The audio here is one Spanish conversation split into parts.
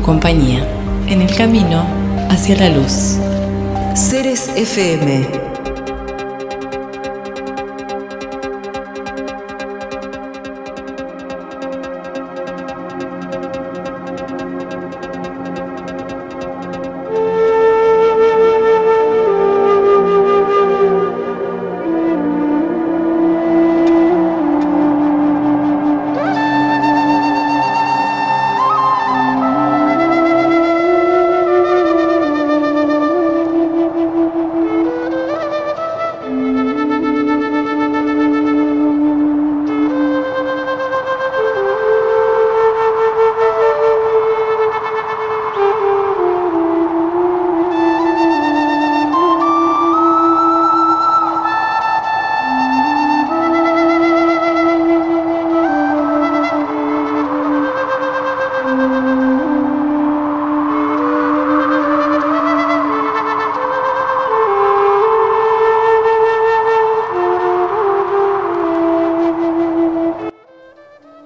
compañía en el camino hacia la luz. Ceres FM.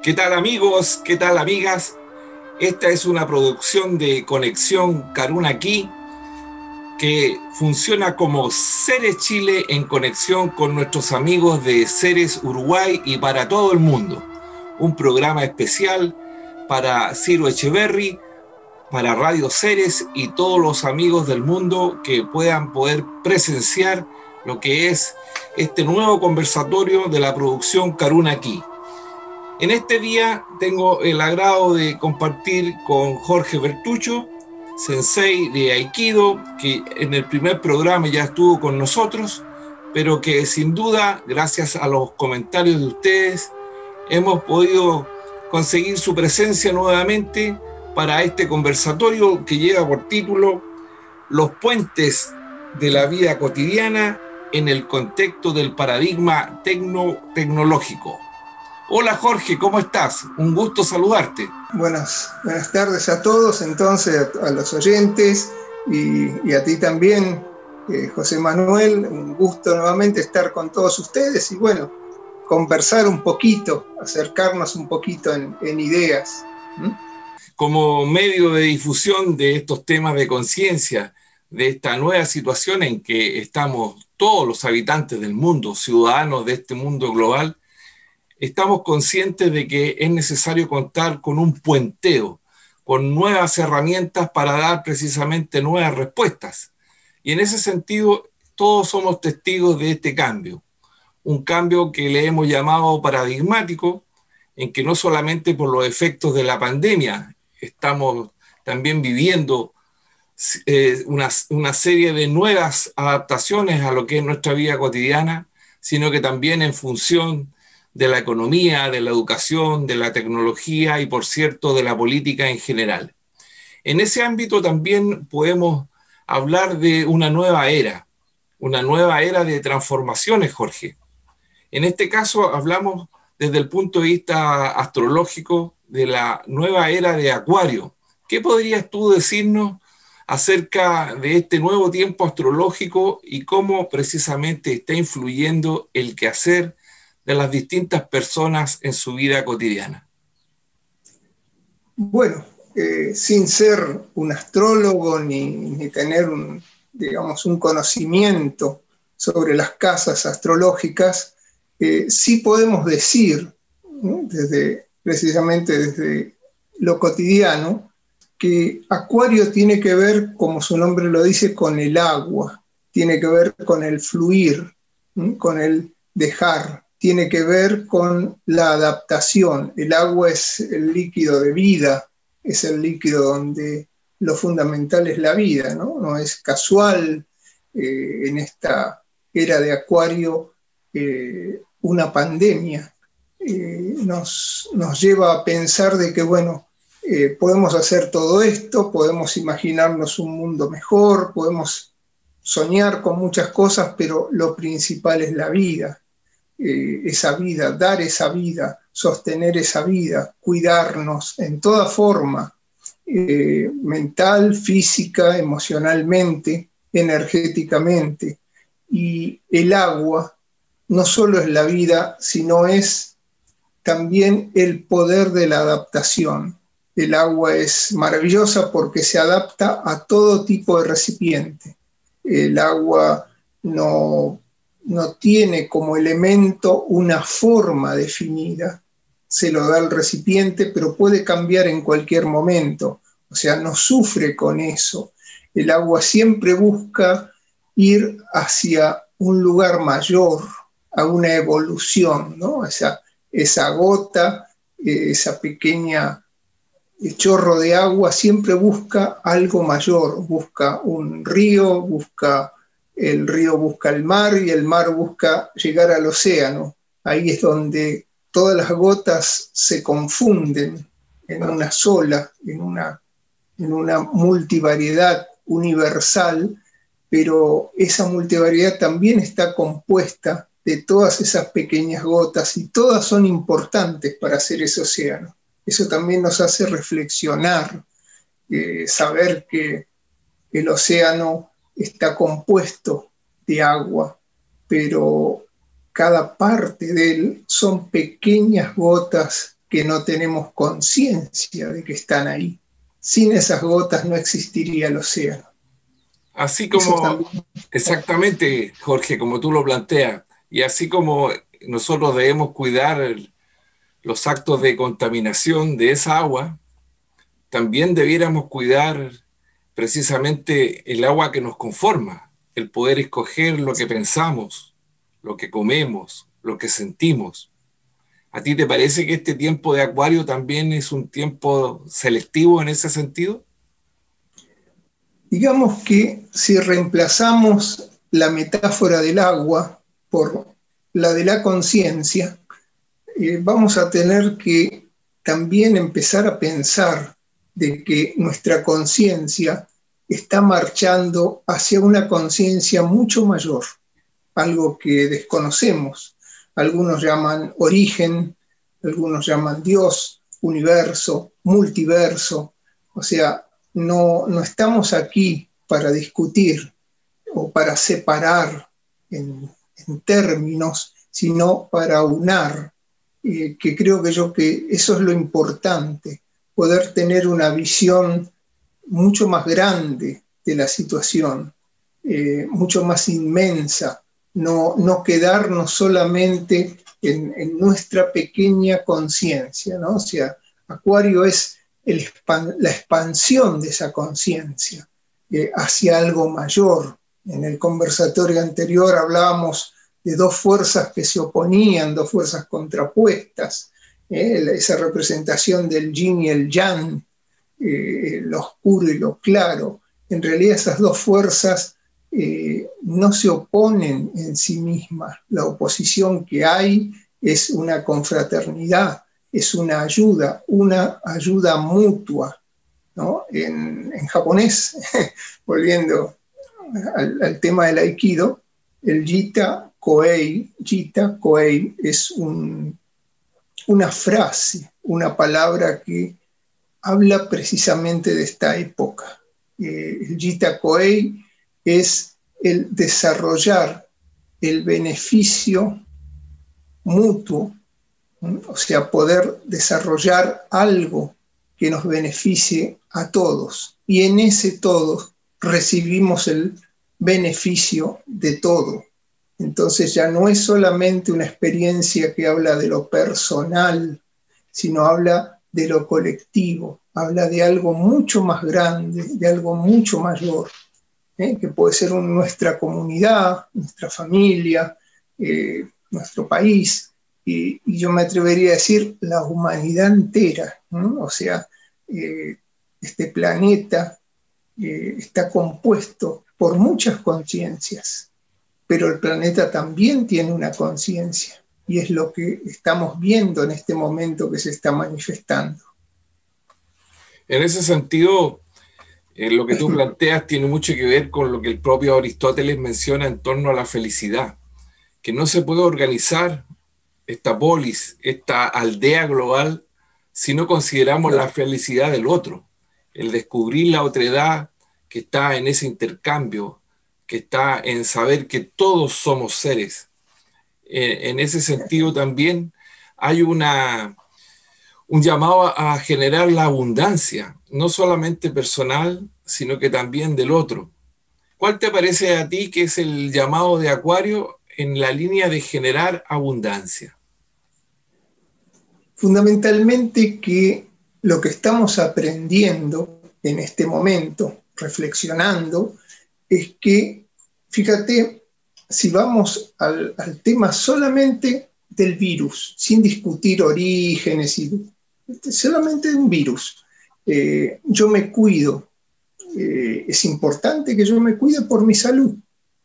¿Qué tal amigos? ¿Qué tal amigas? Esta es una producción de Conexión Caruna Aquí que funciona como Ceres Chile en conexión con nuestros amigos de Ceres Uruguay y para todo el mundo. Un programa especial para Ciro Echeverry, para Radio Ceres y todos los amigos del mundo que puedan poder presenciar lo que es este nuevo conversatorio de la producción Caruna Aquí. En este día tengo el agrado de compartir con Jorge Bertuccio, sensei de Aikido, que en el primer programa ya estuvo con nosotros, pero que sin duda, gracias a los comentarios de ustedes, hemos podido conseguir su presencia nuevamente para este conversatorio que lleva por título Los puentes de la vida cotidiana en el contexto del paradigma tecnológico. Hola Jorge, ¿cómo estás? Un gusto saludarte. Buenas tardes a todos, entonces a los oyentes y a ti también, José Manuel. Un gusto nuevamente estar con todos ustedes y bueno, conversar un poquito, acercarnos un poquito en ideas. Como medio de difusión de estos temas de conciencia, de esta nueva situación en que estamos todos los habitantes del mundo, ciudadanos de este mundo global, estamos conscientes de que es necesario contar con un puenteo, con nuevas herramientas para dar precisamente nuevas respuestas. Y en ese sentido, todos somos testigos de este cambio. Un cambio que le hemos llamado paradigmático, en que no solamente por los efectos de la pandemia, estamos también viviendo una serie de nuevas adaptaciones a lo que es nuestra vida cotidiana, sino que también en función de la economía, de la educación, de la tecnología y, por cierto, de la política en general. En ese ámbito también podemos hablar de una nueva era de transformaciones, Jorge. En este caso hablamos desde el punto de vista astrológico de la nueva era de Acuario. ¿Qué podrías tú decirnos acerca de este nuevo tiempo astrológico y cómo precisamente está influyendo el quehacer de las distintas personas en su vida cotidiana? Bueno, sin ser un astrólogo ni tener un conocimiento sobre las casas astrológicas, sí podemos decir, ¿no?, precisamente desde lo cotidiano, que Acuario tiene que ver, como su nombre lo dice, con el agua, tiene que ver con el fluir, ¿no?, con el dejar, tiene que ver con la adaptación. El agua es el líquido de vida, es el líquido donde lo fundamental es la vida, ¿no? No es casual en esta era de Acuario una pandemia. Nos lleva a pensar de que, bueno, podemos hacer todo esto, podemos imaginarnos un mundo mejor, podemos soñar con muchas cosas, pero lo principal es la vida. Esa vida, dar esa vida, sostener esa vida, cuidarnos en toda forma, mental, física, emocionalmente, energéticamente. Y el agua no solo es la vida, sino es también el poder de la adaptación. El agua es maravillosa porque se adapta a todo tipo de recipiente. El agua no tiene como elemento una forma definida. Se lo da el recipiente, pero puede cambiar en cualquier momento. O sea, no sufre con eso. El agua siempre busca ir hacia un lugar mayor, a una evolución, ¿no? Esa gota, esa pequeña chorro de agua siempre busca algo mayor, busca un río, el río busca el mar y el mar busca llegar al océano. Ahí es donde todas las gotas se confunden en una sola, en una multivariedad universal, pero esa multivariedad también está compuesta de todas esas pequeñas gotas y todas son importantes para hacer ese océano. Eso también nos hace reflexionar, saber que el océano está compuesto de agua, pero cada parte de él son pequeñas gotas que no tenemos conciencia de que están ahí. Sin esas gotas no existiría el océano. Así como, exactamente, Jorge, como tú lo planteas, y así como nosotros debemos cuidar los actos de contaminación de esa agua, también debiéramos cuidar precisamente el agua que nos conforma, el poder escoger lo que pensamos, lo que comemos, lo que sentimos. ¿A ti te parece que este tiempo de Acuario también es un tiempo selectivo en ese sentido? Digamos que si reemplazamos la metáfora del agua por la de la conciencia, vamos a tener que también empezar a pensar de que nuestra conciencia está marchando hacia una conciencia mucho mayor, algo que desconocemos. Algunos llaman origen, algunos llaman Dios, universo, multiverso. O sea, no estamos aquí para discutir o para separar en términos, sino para unar, que creo que eso es lo importante, poder tener una visión mucho más grande de la situación, mucho más inmensa, no quedarnos solamente en nuestra pequeña conciencia, ¿no? O sea, Acuario es la expansión de esa conciencia hacia algo mayor. En el conversatorio anterior hablábamos de dos fuerzas que se oponían, dos fuerzas contrapuestas, esa representación del yin y el yang, lo oscuro y lo claro. En realidad esas dos fuerzas no se oponen en sí mismas. La oposición que hay es una confraternidad, es una ayuda mutua, ¿no? En japonés, volviendo al tema del Aikido, el Jita Koei es una frase, una palabra que habla precisamente de esta época. El Jita Koei es el desarrollar el beneficio mutuo, o sea, poder desarrollar algo que nos beneficie a todos. Y en ese todos recibimos el beneficio de todo. Entonces ya no es solamente una experiencia que habla de lo personal, sino habla de lo colectivo, habla de algo mucho más grande, de algo mucho mayor, que puede ser nuestra comunidad, nuestra familia, nuestro país, y yo me atrevería a decir la humanidad entera, ¿no? O sea, este planeta está compuesto por muchas conciencias, pero el planeta también tiene una conciencia, y es lo que estamos viendo en este momento que se está manifestando. En ese sentido, lo que tú planteas tiene mucho que ver con lo que el propio Aristóteles menciona en torno a la felicidad, que no se puede organizar esta polis, esta aldea global, si no consideramos la felicidad del otro, el descubrir la otredad que está en ese intercambio, que está en saber que todos somos seres. En ese sentido también hay una un llamado a generar la abundancia, no solamente personal, sino que también del otro. ¿Cuál te parece a ti que es el llamado de Acuario en la línea de generar abundancia? Fundamentalmente que lo que estamos aprendiendo en este momento, reflexionando, es que, fíjate, si vamos al tema solamente del virus, sin discutir orígenes, solamente de un virus, yo me cuido, es importante que yo me cuide por mi salud,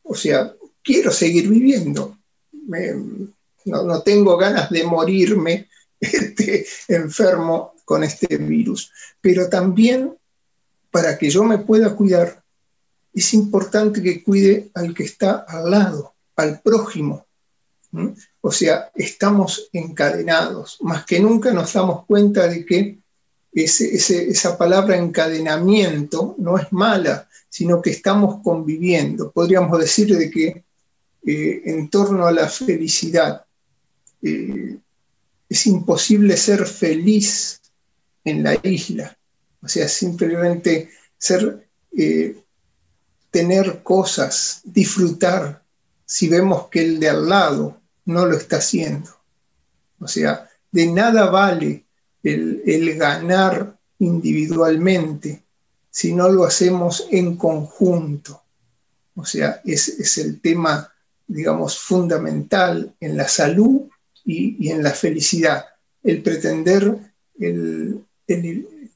o sea, quiero seguir viviendo, no tengo ganas de morirme enfermo con este virus, pero también para que yo me pueda cuidar, es importante que cuide al que está al lado, al prójimo. O sea, estamos encadenados. Más que nunca nos damos cuenta de que esa palabra encadenamiento no es mala, sino que estamos conviviendo. Podríamos decir de que en torno a la felicidad, es imposible ser feliz en la isla. O sea, simplemente tener cosas, disfrutar, si vemos que el de al lado no lo está haciendo. O sea, de nada vale el ganar individualmente si no lo hacemos en conjunto. O sea, es el tema, digamos, fundamental en la salud y en la felicidad. El pretender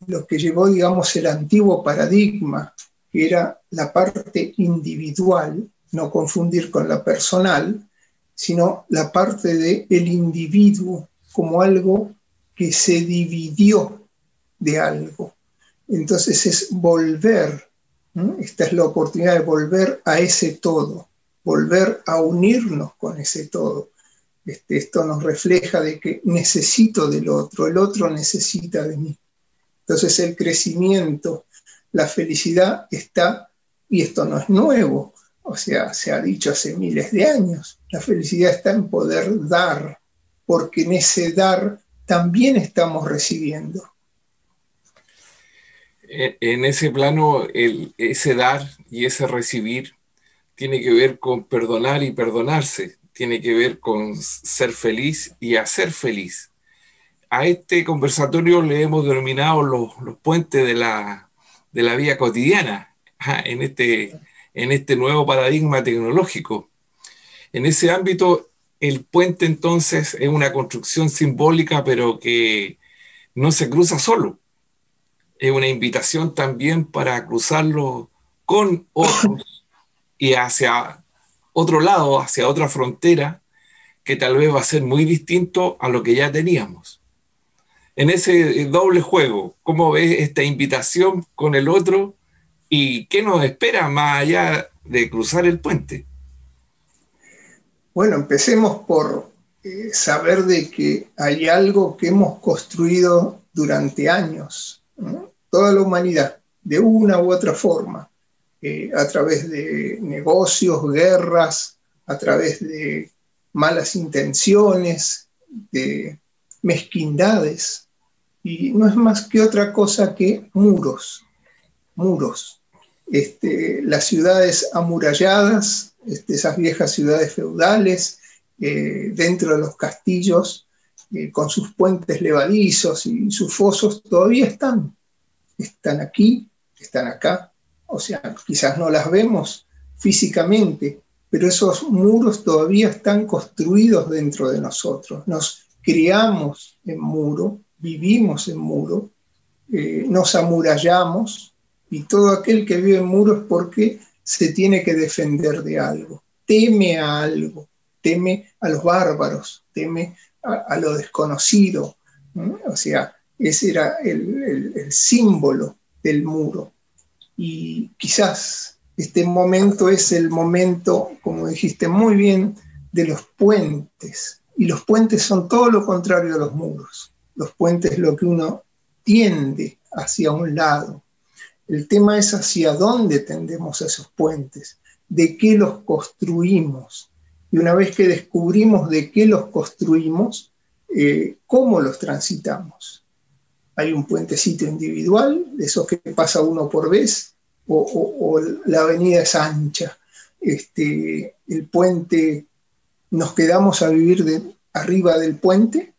lo que llevó, digamos, el antiguo paradigma, que era la parte individual, no confundir con la personal, sino la parte del individuo como algo que se dividió de algo. Entonces es volver, ¿no? Esta es la oportunidad de volver a ese todo, volver a unirnos con ese todo. Esto nos refleja de que necesito del otro, el otro necesita de mí. Entonces el crecimiento, la felicidad está, y esto no es nuevo, o sea, se ha dicho hace miles de años, la felicidad está en poder dar, porque en ese dar también estamos recibiendo. En ese plano, ese dar y ese recibir tiene que ver con perdonar y perdonarse, tiene que ver con ser feliz y hacer feliz. A este conversatorio le hemos denominado los puentes de la vida cotidiana, en este nuevo paradigma tecnológico. En ese ámbito, el puente entonces es una construcción simbólica, pero que no se cruza solo. Es una invitación también para cruzarlo con otros y hacia otro lado, hacia otra frontera, que tal vez va a ser muy distinto a lo que ya teníamos. En ese doble juego, ¿cómo ves esta invitación con el otro y qué nos espera más allá de cruzar el puente? Bueno, empecemos por saber de que hay algo que hemos construido durante años, ¿no? Toda la humanidad, de una u otra forma, a través de negocios, guerras, a través de malas intenciones, de mezquindades, y no es más que otra cosa que muros. Las ciudades amuralladas, esas viejas ciudades feudales, dentro de los castillos, con sus puentes levadizos y sus fosos, todavía están aquí, están acá. O sea, quizás no las vemos físicamente, pero esos muros todavía están construidos dentro de nosotros. Nos criamos en muro, vivimos en muro, nos amurallamos, y todo aquel que vive en muro es porque se tiene que defender de algo, teme a algo, teme a los bárbaros, teme a lo desconocido, ¿no? O sea, ese era el símbolo del muro. Y quizás este momento es el momento, como dijiste muy bien, de los puentes. Y los puentes son todo lo contrario a los muros. Los puentes es lo que uno tiende hacia un lado. El tema es hacia dónde tendemos esos puentes, de qué los construimos. Y una vez que descubrimos de qué los construimos, cómo los transitamos. hay un puentecito individual, de esos que pasa uno por vez, o la avenida es ancha. El puente, nos quedamos a vivir arriba del puente,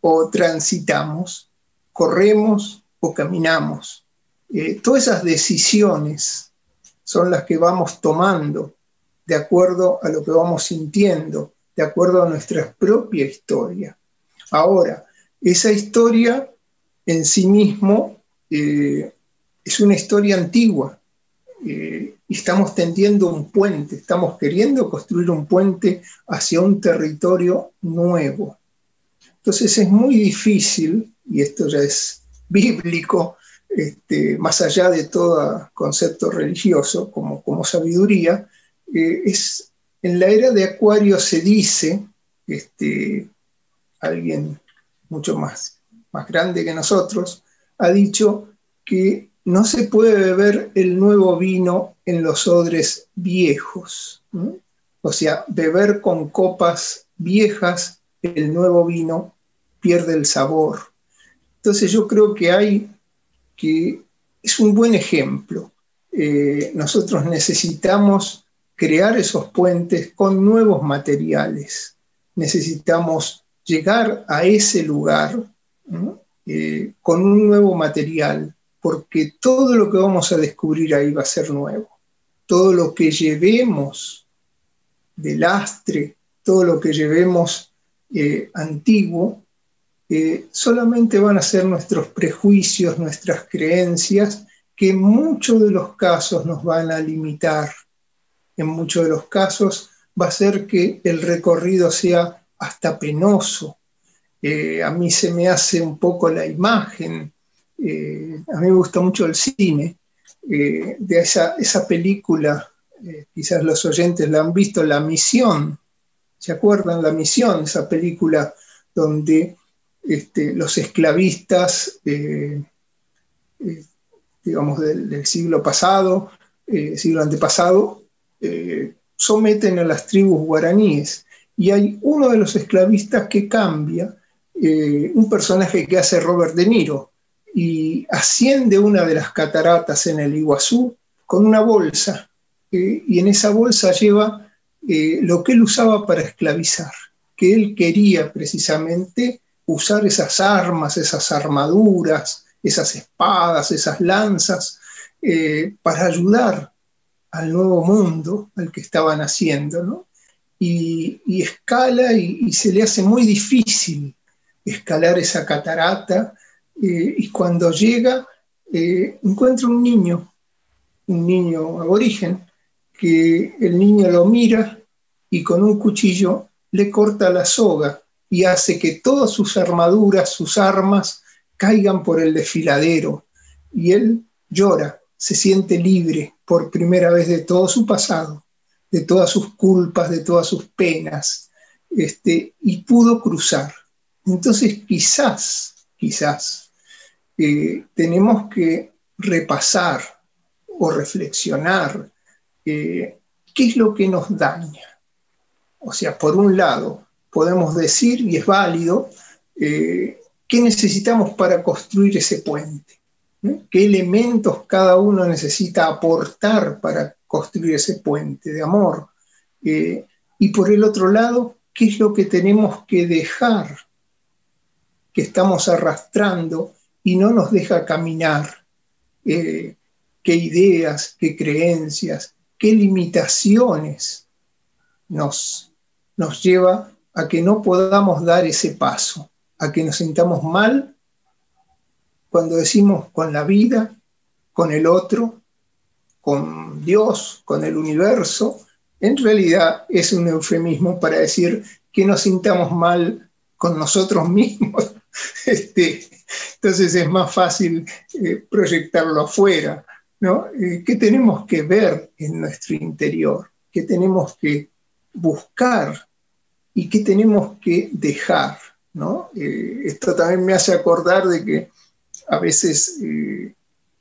o transitamos, corremos o caminamos. Todas esas decisiones son las que vamos tomando de acuerdo a lo que vamos sintiendo, de acuerdo a nuestra propia historia. Ahora, esa historia en sí mismo es una historia antigua, y estamos tendiendo un puente, estamos queriendo construir un puente hacia un territorio nuevo. Entonces es muy difícil, y esto ya es bíblico, más allá de todo concepto religioso, como sabiduría, en la era de Acuario se dice, alguien mucho más grande que nosotros, ha dicho que no se puede beber el nuevo vino en los odres viejos, ¿no? O sea, beber con copas viejas el nuevo vino pierde el sabor. Entonces yo creo que es un buen ejemplo. Nosotros necesitamos crear esos puentes con nuevos materiales. Necesitamos llegar a ese lugar, ¿no? Con un nuevo material, porque todo lo que vamos a descubrir ahí va a ser nuevo. Todo lo que llevemos de lastre, todo lo que llevemos antiguo, solamente van a ser nuestros prejuicios, nuestras creencias, que en muchos de los casos nos van a limitar. En muchos de los casos va a ser que el recorrido sea hasta penoso. A mí se me hace un poco la imagen, a mí me gusta mucho el cine, de esa película, quizás los oyentes la han visto, La Misión. ¿Se acuerdan? La Misión, esa película donde los esclavistas, digamos, del siglo pasado, siglo antepasado, someten a las tribus guaraníes. Y hay uno de los esclavistas que cambia, un personaje que hace Robert De Niro, y asciende una de las cataratas en el Iguazú con una bolsa, y en esa bolsa lleva lo que él usaba para esclavizar, que él quería precisamente usar esas armas, esas armaduras, esas espadas, esas lanzas, para ayudar al nuevo mundo al que estaban haciendo, ¿no? Y escala y se le hace muy difícil escalar esa catarata, y cuando llega encuentra un niño aborigen, que el niño lo mira y con un cuchillo le corta la soga y hace que todas sus armaduras, sus armas, caigan por el desfiladero. Y él llora, se siente libre por primera vez de todo su pasado, de todas sus culpas, de todas sus penas, y pudo cruzar. Entonces quizás tenemos que repasar o reflexionar qué es lo que nos daña. O sea, por un lado, podemos decir, y es válido, qué necesitamos para construir ese puente, ¿no? ¿Qué elementos cada uno necesita aportar para construir ese puente de amor? Y por el otro lado, ¿qué es lo que tenemos que dejar, que estamos arrastrando y no nos deja caminar? ¿Qué ideas, qué creencias, qué limitaciones nos lleva a que no podamos dar ese paso, a que nos sintamos mal cuando decimos con la vida, con el otro, con Dios, con el universo? En realidad es un eufemismo para decir que nos sintamos mal con nosotros mismos. Entonces es más fácil proyectarlo afuera, ¿no? ¿Qué tenemos que ver en nuestro interior? ¿Qué tenemos que buscar? ¿Y qué tenemos que dejar, ¿no? Esto también me hace acordar de que a veces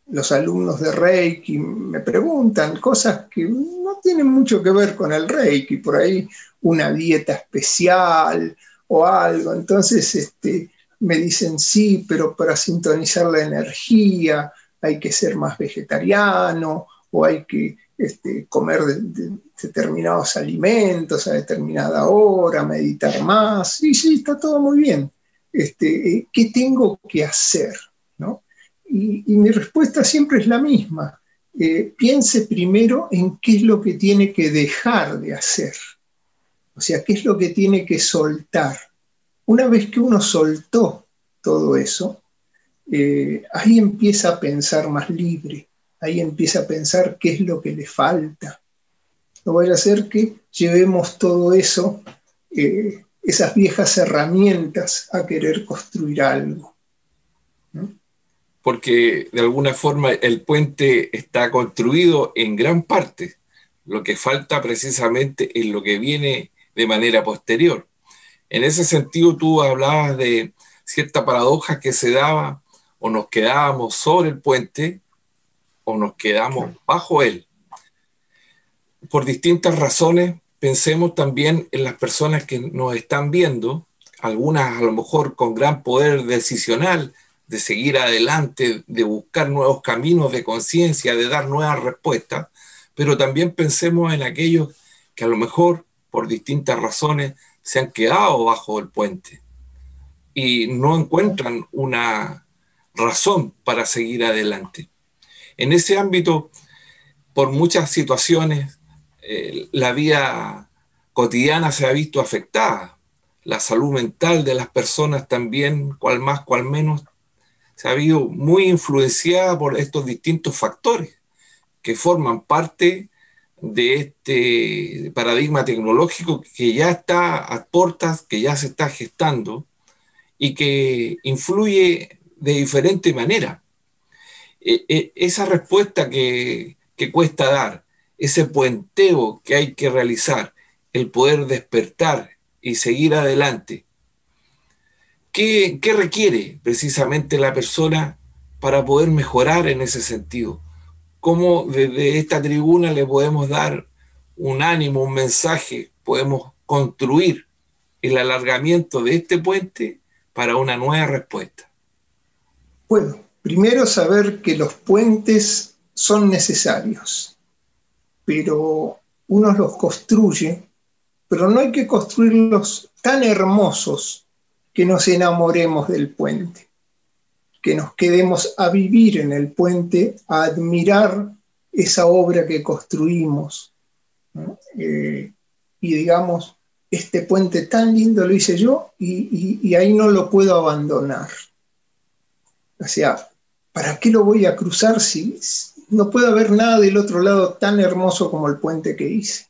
los alumnos de Reiki me preguntan cosas que no tienen mucho que ver con el Reiki, por ahí una dieta especial o algo. Entonces me dicen sí, pero para sintonizar la energía hay que ser más vegetariano o hay que comer determinados alimentos a determinada hora, meditar más. Sí, sí, está todo muy bien. ¿Qué tengo que hacer? ¿No? Y mi respuesta siempre es la misma. Piense primero en qué es lo que tiene que dejar de hacer. O sea, qué es lo que tiene que soltar. Una vez que uno soltó todo eso, ahí empieza a pensar más libre, ahí empieza a pensar qué es lo que le falta. No vaya a ser que llevemos todo eso, esas viejas herramientas, a querer construir algo, ¿no? Porque de alguna forma el puente está construido en gran parte. Lo que falta precisamente es lo que viene de manera posterior. En ese sentido, tú hablabas de cierta paradoja que se daba, o nos quedábamos sobre el puente, o nos quedamos bajo él. Por distintas razones, pensemos también en las personas que nos están viendo, algunas a lo mejor con gran poder decisional, de seguir adelante, de buscar nuevos caminos de conciencia, de dar nuevas respuestas, pero también pensemos en aquellos que a lo mejor, por distintas razones, se han quedado bajo el puente y no encuentran una razón para seguir adelante. En ese ámbito, por muchas situaciones, la vida cotidiana se ha visto afectada. La salud mental de las personas también, cual más, cual menos, se ha visto muy influenciada por estos distintos factores que forman parte de este paradigma tecnológico que ya está a puertas, que ya se está gestando y que influye de diferente manera. Esa respuesta que cuesta dar, ese puenteo que hay que realizar, el poder despertar y seguir adelante, ¿qué requiere precisamente la persona para poder mejorar en ese sentido? ¿Cómo desde esta tribuna le podemos dar un ánimo, un mensaje, podemos construir el alargamiento de este puente para una nueva respuesta? Bueno, primero saber que los puentes son necesarios, pero uno los construye, pero no hay que construirlos tan hermosos que nos enamoremos del puente, que nos quedemos a vivir en el puente, a admirar esa obra que construimos, ¿no? Y digamos, este puente tan lindo lo hice yo y ahí no lo puedo abandonar. O sea, ¿para qué lo voy a cruzar si no puedo ver nada del otro lado tan hermoso como el puente que hice?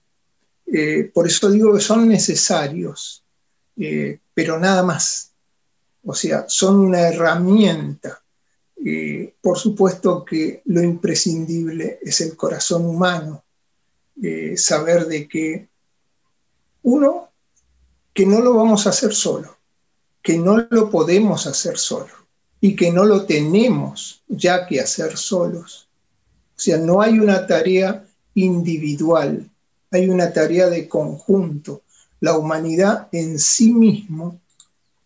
Por eso digo que son necesarios, pero nada más. O sea, son una herramienta. Por supuesto que lo imprescindible es el corazón humano. Saber de que uno, que no lo vamos a hacer solo, que no lo podemos hacer solo y que no lo tenemos ya que hacer solos. O sea, no hay una tarea individual, hay una tarea de conjunto. La humanidad en sí mismo,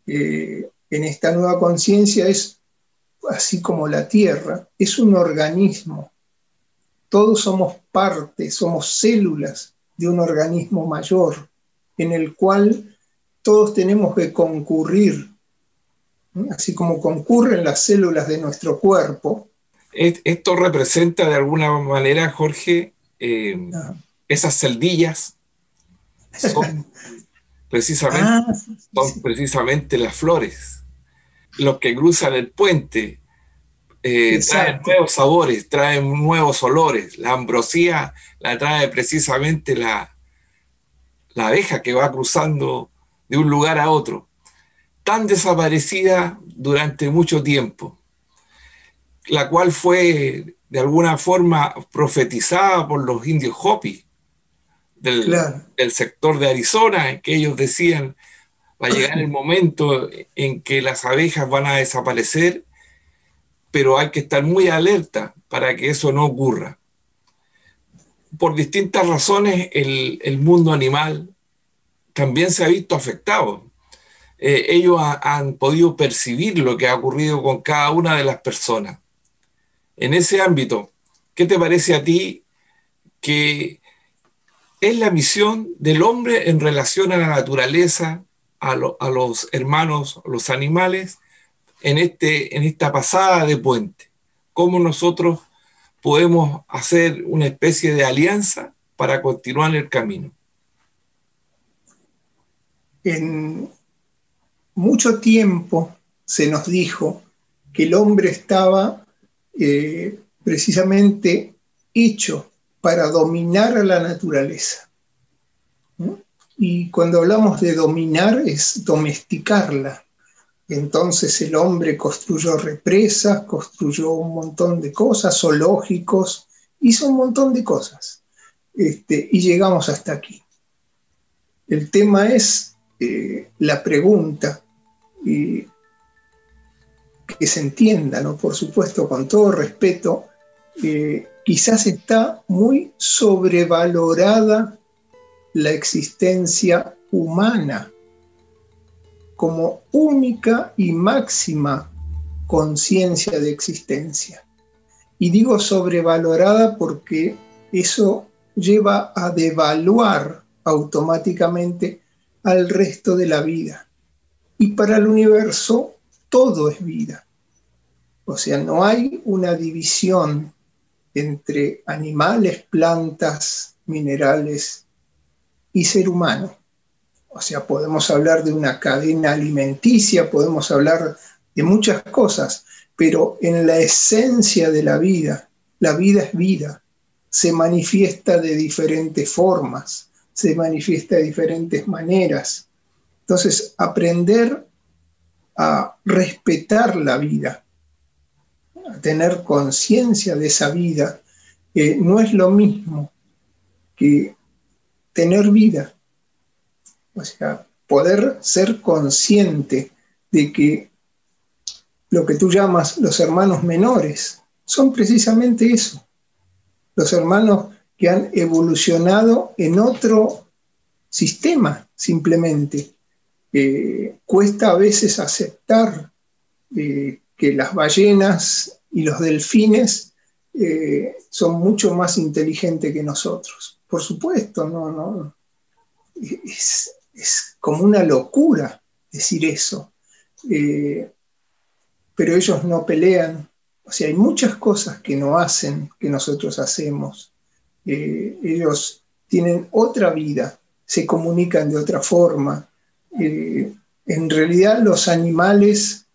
en esta nueva conciencia, es, así como la Tierra, es un organismo. Todos somos parte, somos células de un organismo mayor, en el cual todos tenemos que concurrir, así como concurren las células de nuestro cuerpo. Esto representa de alguna manera, Jorge, esas celdillas son precisamente las flores, los que cruzan el puente, traen nuevos sabores, traen nuevos olores. La ambrosía la trae precisamente la abeja que va cruzando de un lugar a otro, tan desaparecida durante mucho tiempo, la cual fue de alguna forma profetizada por los indios Hopi del sector de Arizona, en que ellos decían: va a llegar el momento en que las abejas van a desaparecer, pero hay que estar muy alerta para que eso no ocurra. Por distintas razones, el mundo animal también se ha visto afectado. ellos han podido percibir lo que ha ocurrido con cada una de las personas. En ese ámbito, ¿qué te parece a ti que es la misión del hombre en relación a la naturaleza, a los hermanos, los animales, en esta pasada de puente? ¿Cómo nosotros podemos hacer una especie de alianza para continuar el camino? En mucho tiempo se nos dijo que el hombre estaba precisamente hecho para dominar a la naturaleza, ¿no? Y cuando hablamos de dominar es domesticarla. Entonces el hombre construyó represas, construyó un montón de cosas, zoológicos, hizo un montón de cosas. Y llegamos hasta aquí. El tema es la pregunta, que se entienda, ¿no? Por supuesto, con todo respeto, quizás está muy sobrevalorada la existencia humana como única y máxima conciencia de existencia. Y digo sobrevalorada porque eso lleva a devaluar automáticamente al resto de la vida. Y para el universo todo es vida. O sea, no hay una división entre animales, plantas, minerales y ser humano. O sea, podemos hablar de una cadena alimenticia, podemos hablar de muchas cosas, pero en la esencia de la vida es vida. Se manifiesta de diferentes formas, se manifiesta de diferentes maneras. Entonces, aprender a respetar la vida, a tener conciencia de esa vida, no es lo mismo que tener vida. O sea, poder ser consciente de que lo que tú llamas los hermanos menores son precisamente eso. Los hermanos que han evolucionado en otro sistema, simplemente. Cuesta a veces aceptar que las ballenas y los delfines son mucho más inteligentes que nosotros. Por supuesto, no. Es como una locura decir eso. Pero ellos no pelean. O sea, hay muchas cosas que no hacen que nosotros hacemos. Ellos tienen otra vida, se comunican de otra forma. En realidad los animales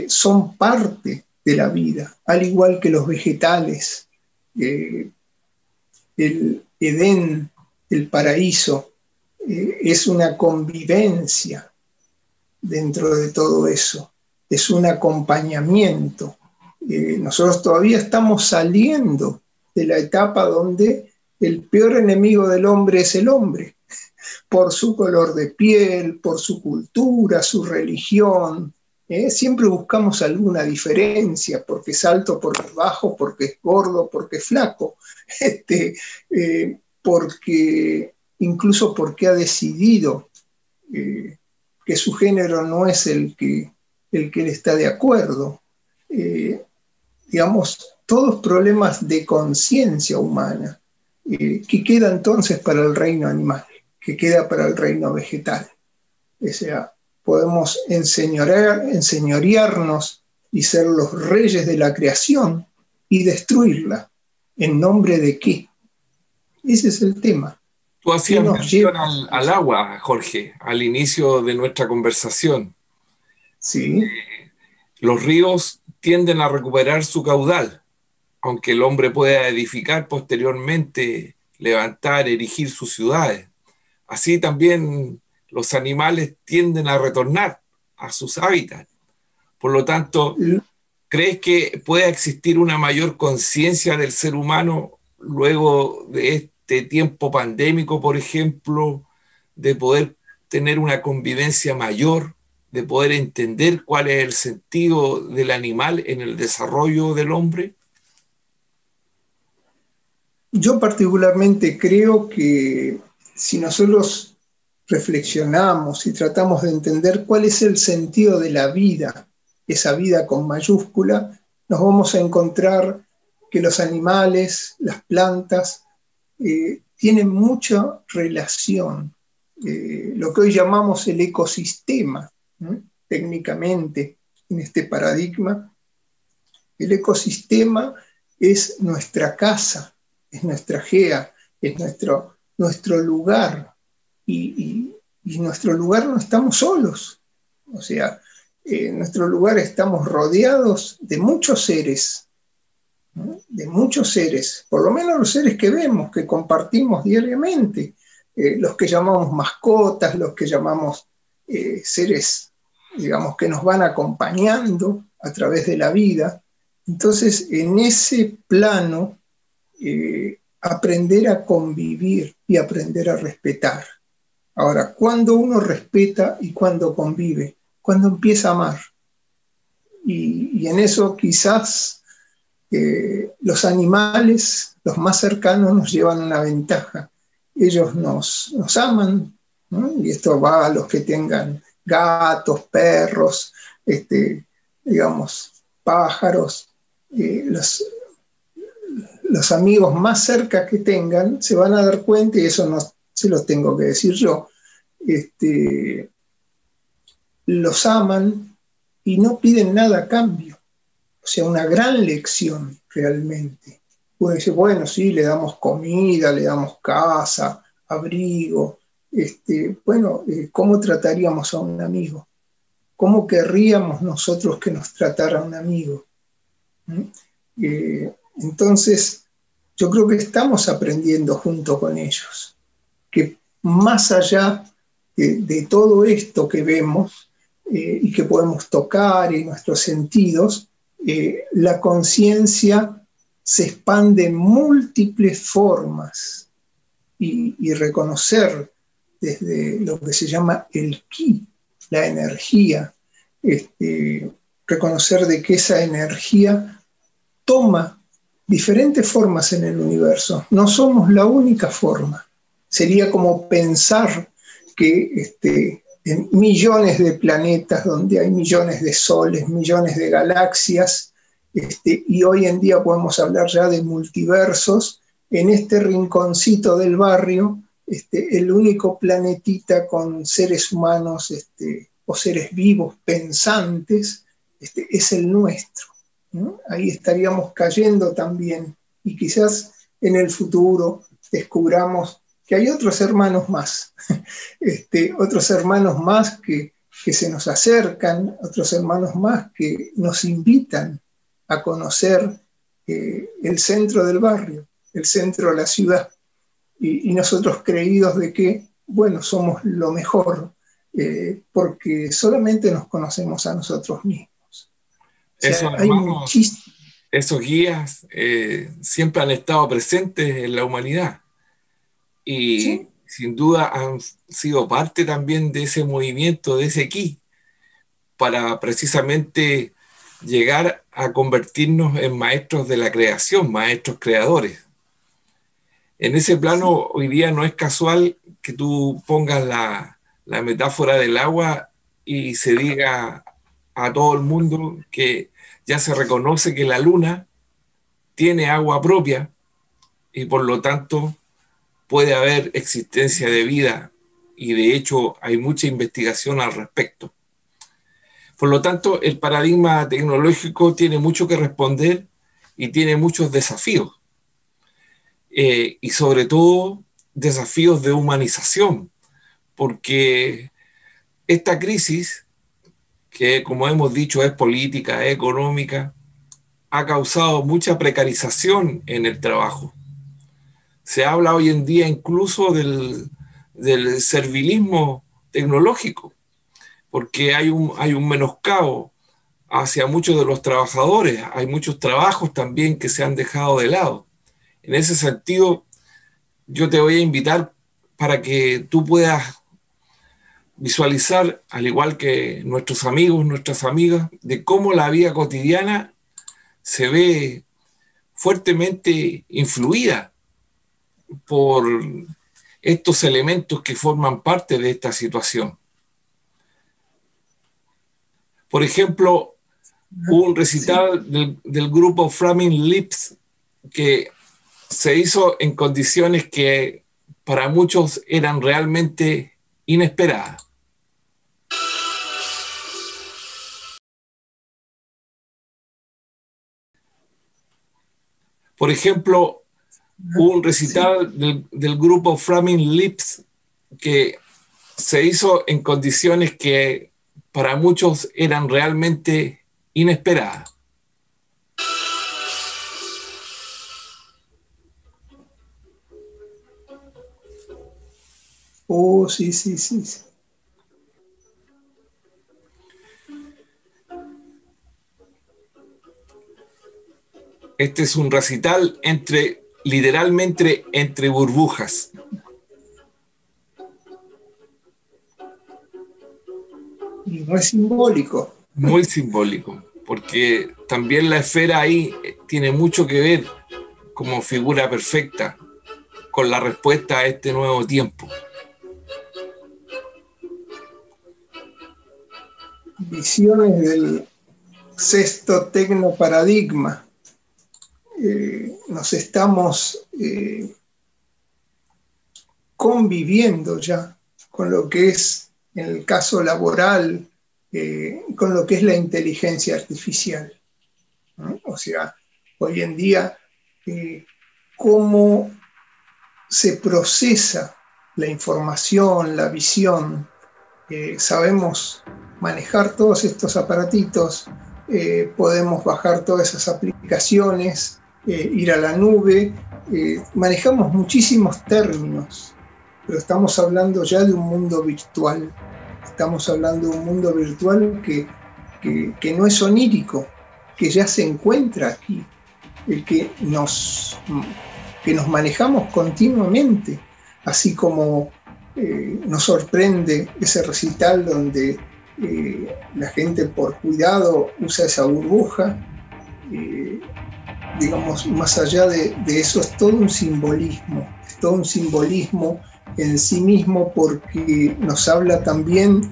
son parte de la vida, al igual que los vegetales. El Edén, el paraíso, es una convivencia dentro de todo eso, es un acompañamiento. Nosotros todavía estamos saliendo de la etapa donde el peor enemigo del hombre es el hombre, por su color de piel, por su cultura, su religión. Siempre buscamos alguna diferencia, porque es alto, porque es bajo, porque es gordo, porque es flaco, incluso porque ha decidido que su género no es el que él está de acuerdo. Digamos, todos problemas de conciencia humana, que queda entonces para el reino animal, que queda para el reino vegetal. O sea, podemos enseñorearnos y ser los reyes de la creación y destruirla. ¿En nombre de qué? Ese es el tema. Tú hacías mención al agua, Jorge, al inicio de nuestra conversación. Sí. Los ríos tienden a recuperar su caudal, aunque el hombre pueda edificar posteriormente, levantar, erigir sus ciudades. Así también los animales tienden a retornar a sus hábitats. Por lo tanto, ¿crees que pueda existir una mayor conciencia del ser humano luego de este tiempo pandémico, por ejemplo, de poder tener una convivencia mayor, de poder entender cuál es el sentido del animal en el desarrollo del hombre? Yo particularmente creo que si nosotros reflexionamos y tratamos de entender cuál es el sentido de la vida, esa vida con mayúscula, nos vamos a encontrar que los animales, las plantas, tienen mucha relación. Lo que hoy llamamos el ecosistema, ¿no? Técnicamente, en este paradigma, el ecosistema es nuestra casa, es nuestra gea, es nuestro lugar. Y nuestro lugar no estamos solos. O sea, en nuestro lugar estamos rodeados de muchos seres, ¿no? De muchos seres, por lo menos los seres que vemos, que compartimos diariamente, los que llamamos mascotas, los que llamamos seres, digamos, que nos van acompañando a través de la vida. Entonces, en ese plano, aprender a convivir y aprender a respetar. Ahora, ¿cuándo uno respeta y cuándo convive? Cuando empieza a amar. Y en eso quizás los animales, los más cercanos, nos llevan una ventaja. Ellos nos aman, ¿no? Y esto va a los que tengan gatos, perros, digamos, pájaros. Los amigos más cerca que tengan se van a dar cuenta, y eso no se los tengo que decir yo, los aman y no piden nada a cambio. O sea, una gran lección realmente. Uno dice, bueno, sí, le damos comida, le damos casa, abrigo. Bueno, ¿cómo trataríamos a un amigo? ¿Cómo querríamos nosotros que nos tratara un amigo? Entonces, yo creo que estamos aprendiendo junto con ellos, que más allá de todo esto que vemos y que podemos tocar en nuestros sentidos, la conciencia se expande en múltiples formas y reconocer desde lo que se llama el ki, la energía, reconocer de que esa energía toma diferentes formas en el universo. No somos la única forma. Sería como pensar que en millones de planetas donde hay millones de soles, millones de galaxias, y hoy en día podemos hablar ya de multiversos, en este rinconcito del barrio, el único planetita con seres humanos o seres vivos pensantes es el nuestro, ¿no? Ahí estaríamos cayendo también, y quizás en el futuro descubramos que hay otros hermanos más, otros hermanos más que se nos acercan, otros hermanos más que nos invitan a conocer el centro del barrio, el centro de la ciudad, y nosotros creídos de que, bueno, somos lo mejor, porque solamente nos conocemos a nosotros mismos. O sea, Esos hay hermanos, esos guías siempre han estado presentes en la humanidad y ¿sí? sin duda han sido parte también de ese movimiento, de ese ki, para precisamente llegar a convertirnos en maestros de la creación, maestros creadores. En ese plano, hoy día no es casual que tú pongas la metáfora del agua y se diga a todo el mundo que ya se reconoce que la luna tiene agua propia y por lo tanto puede haber existencia de vida, y de hecho hay mucha investigación al respecto. Por lo tanto, el paradigma tecnológico tiene mucho que responder y tiene muchos desafíos. Y sobre todo desafíos de humanización, porque esta crisis, que como hemos dicho es política, es económica, ha causado mucha precarización en el trabajo. Se habla hoy en día incluso del servilismo tecnológico, porque hay un menoscabo hacia muchos de los trabajadores, hay muchos trabajos también que se han dejado de lado. En ese sentido, yo te voy a invitar para que tú puedas visualizar, al igual que nuestros amigos, nuestras amigas, de cómo la vida cotidiana se ve fuertemente influida por estos elementos que forman parte de esta situación. Por ejemplo, hubo un recital del grupo Flaming Lips que se hizo en condiciones que para muchos eran realmente inesperadas. Por ejemplo, hubo un recital del grupo Flaming Lips que se hizo en condiciones que para muchos eran realmente inesperadas. Oh, sí, sí, sí, sí. Este es un recital literalmente entre burbujas. Y no es simbólico. Muy simbólico, porque también la esfera ahí tiene mucho que ver como figura perfecta con la respuesta a este nuevo tiempo. Visiones del sexto tecnoparadigma. Nos estamos conviviendo ya con lo que es, en el caso laboral, con lo que es la inteligencia artificial, ¿no? O sea, hoy en día, cómo se procesa la información, la visión. Sabemos manejar todos estos aparatitos, podemos bajar todas esas aplicaciones, ir a la nube, manejamos muchísimos términos, pero estamos hablando ya de un mundo virtual. Estamos hablando de un mundo virtual que no es onírico, que ya se encuentra aquí, que nos manejamos continuamente, así como nos sorprende ese recital donde la gente por cuidado usa esa burbuja. Digamos, más allá de eso, es todo un simbolismo, en sí mismo, porque nos habla también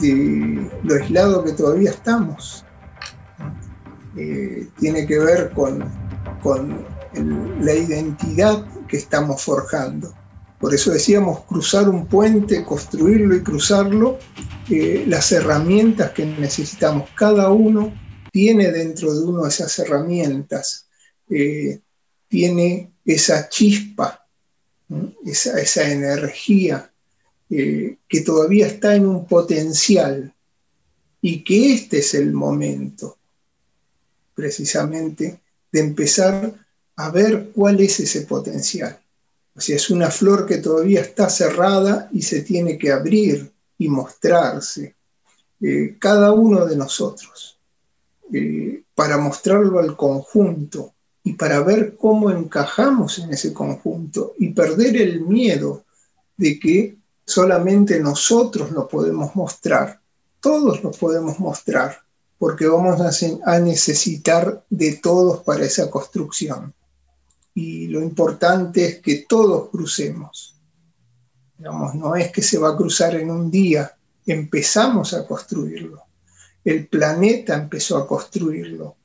de lo aislado que todavía estamos. Tiene que ver con la identidad que estamos forjando. Por eso decíamos cruzar un puente, construirlo y cruzarlo, las herramientas que necesitamos. Cada uno tiene dentro de uno esas herramientas, tiene esa chispa, esa energía que todavía está en un potencial, y que este es el momento precisamente de empezar a ver cuál es ese potencial. O sea, es una flor que todavía está cerrada y se tiene que abrir y mostrarse. Cada uno de nosotros, para mostrarlo al conjunto y para ver cómo encajamos en ese conjunto y perder el miedo de que solamente nosotros lo podemos mostrar. Todos lo podemos mostrar, porque vamos a necesitar de todos para esa construcción. Y lo importante es que todos crucemos. Digamos, no es que se va a cruzar en un día, empezamos a construirlo. El planeta empezó a construirlo.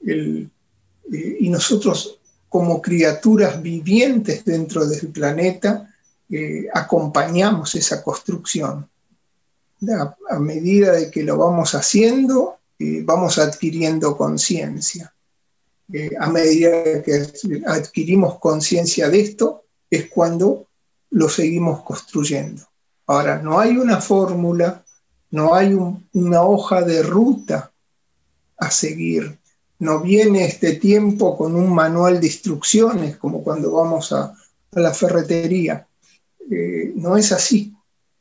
Y nosotros, como criaturas vivientes dentro del planeta, acompañamos esa construcción. A medida de que lo vamos haciendo, vamos adquiriendo conciencia. A medida que adquirimos conciencia de esto, es cuando lo seguimos construyendo. Ahora, no hay una fórmula, no hay una hoja de ruta a seguir. No viene este tiempo con un manual de instrucciones, como cuando vamos a la ferretería. No es así.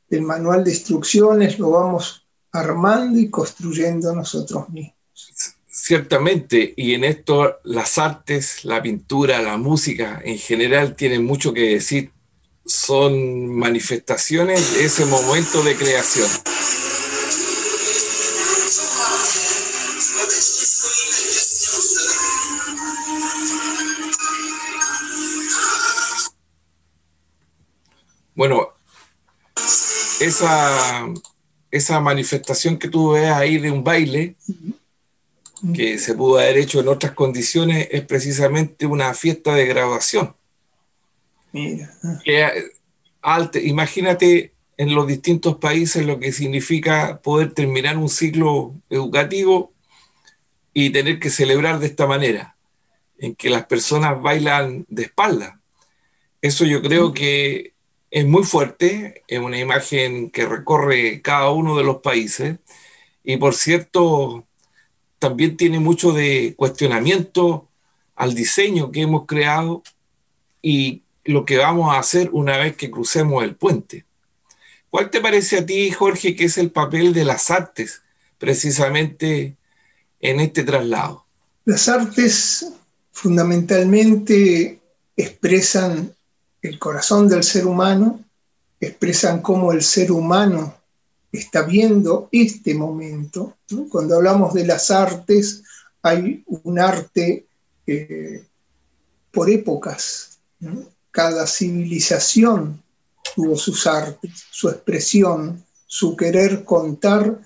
El manual de instrucciones lo vamos armando y construyendo nosotros mismos. Ciertamente, y en esto las artes, la pintura, la música en general tienen mucho que decir. Son manifestaciones de ese momento de creación. Bueno, esa manifestación que tú ves ahí de un baile, que se pudo haber hecho en otras condiciones, es precisamente una fiesta de graduación. Mira. Imagínate en los distintos países lo que significa poder terminar un ciclo educativo y tener que celebrar de esta manera, en que las personas bailan de espalda. Eso yo creo que es muy fuerte, es una imagen que recorre cada uno de los países y, por cierto, también tiene mucho de cuestionamiento al diseño que hemos creado y lo que vamos a hacer una vez que crucemos el puente. ¿Cuál te parece a ti, Jorge, que es el papel de las artes precisamente en este traslado? Las artes fundamentalmente expresan el corazón del ser humano, expresan cómo el ser humano está viendo este momento, ¿no? Cuando hablamos de las artes, hay un arte por épocas, ¿no? Cada civilización tuvo sus artes, su expresión, su querer contar,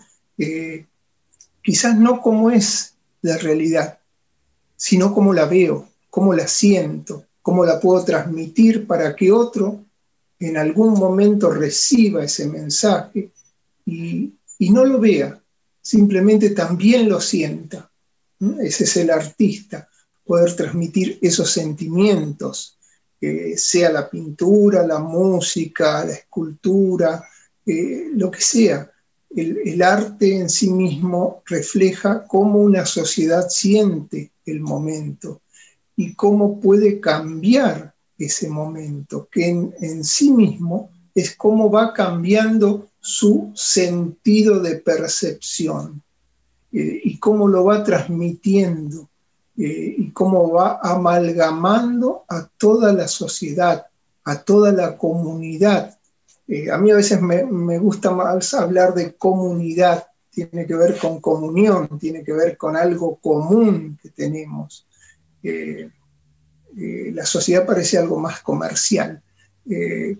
quizás no como es la realidad, sino como la veo, cómo la siento, cómo la puedo transmitir para que otro en algún momento reciba ese mensaje y no lo vea, simplemente también lo sienta, ¿no? Ese es el artista, poder transmitir esos sentimientos, sea la pintura, la música, la escultura, lo que sea. El arte en sí mismo refleja cómo una sociedad siente el momento y cómo puede cambiar ese momento, que en sí mismo es cómo va cambiando su sentido de percepción y cómo lo va transmitiendo y cómo va amalgamando a toda la sociedad, a toda la comunidad. A mí a veces me gusta más hablar de comunidad, tiene que ver con comunión, tiene que ver con algo común que tenemos. La sociedad parece algo más comercial,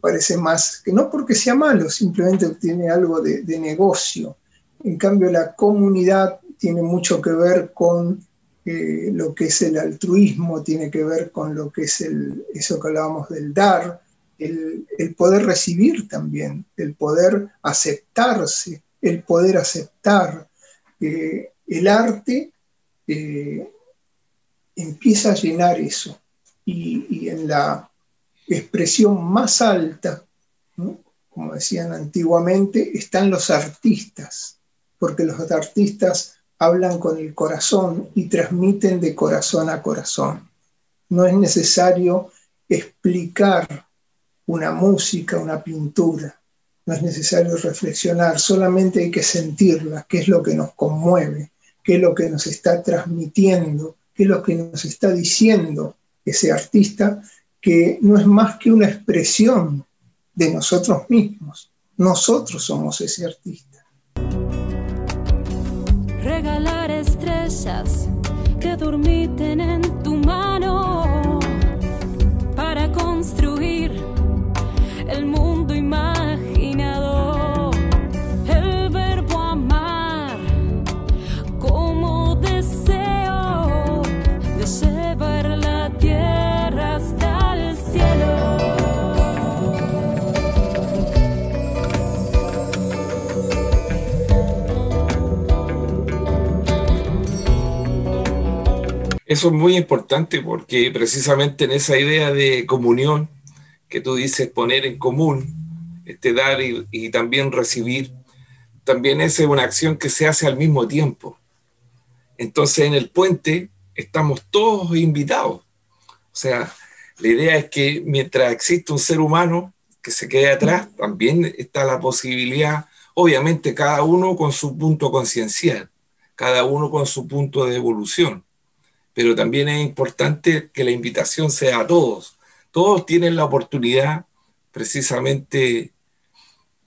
parece más, que no porque sea malo, simplemente tiene algo de negocio. En cambio, la comunidad tiene mucho que ver con lo que es el altruismo, tiene que ver con lo que es eso que hablábamos del dar, el poder recibir también, el poder aceptarse, el poder aceptar. El arte empieza a llenar eso. Y en la expresión más alta, ¿no? Como decían antiguamente, están los artistas, porque los artistas hablan con el corazón y transmiten de corazón a corazón. No es necesario explicar una música, una pintura, no es necesario reflexionar, solamente hay que sentirla, qué es lo que nos conmueve, qué es lo que nos está transmitiendo, qué es lo que nos está diciendo ese artista, que no es más que una expresión de nosotros mismos. Nosotros somos ese artista. Regalar estrellas que dormiten en tu mano para construir el mundo imaginado. El verbo amar como deseo de llevar la tierra hasta el cielo. Eso es muy importante porque precisamente en esa idea de comunión que tú dices, poner en común, dar y también recibir, también esa es una acción que se hace al mismo tiempo. Entonces en el puente estamos todos invitados. O sea, la idea es que mientras existe un ser humano que se quede atrás, también está la posibilidad, obviamente cada uno con su punto conciencial, cada uno con su punto de evolución. Pero también es importante que la invitación sea a todos. Todos tienen la oportunidad, precisamente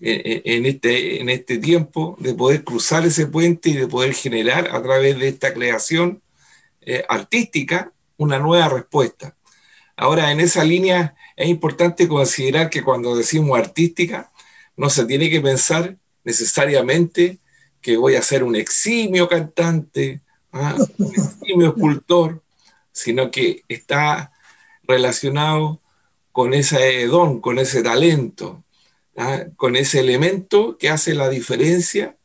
en este tiempo, de poder cruzar ese puente y de poder generar a través de esta creación artística una nueva respuesta. Ahora, en esa línea es importante considerar que cuando decimos artística, No se tiene que pensar necesariamente que voy a ser un eximio cantante, un eximio escultor, sino que está relacionado con ese don, con ese talento, con ese elemento que hace la diferencia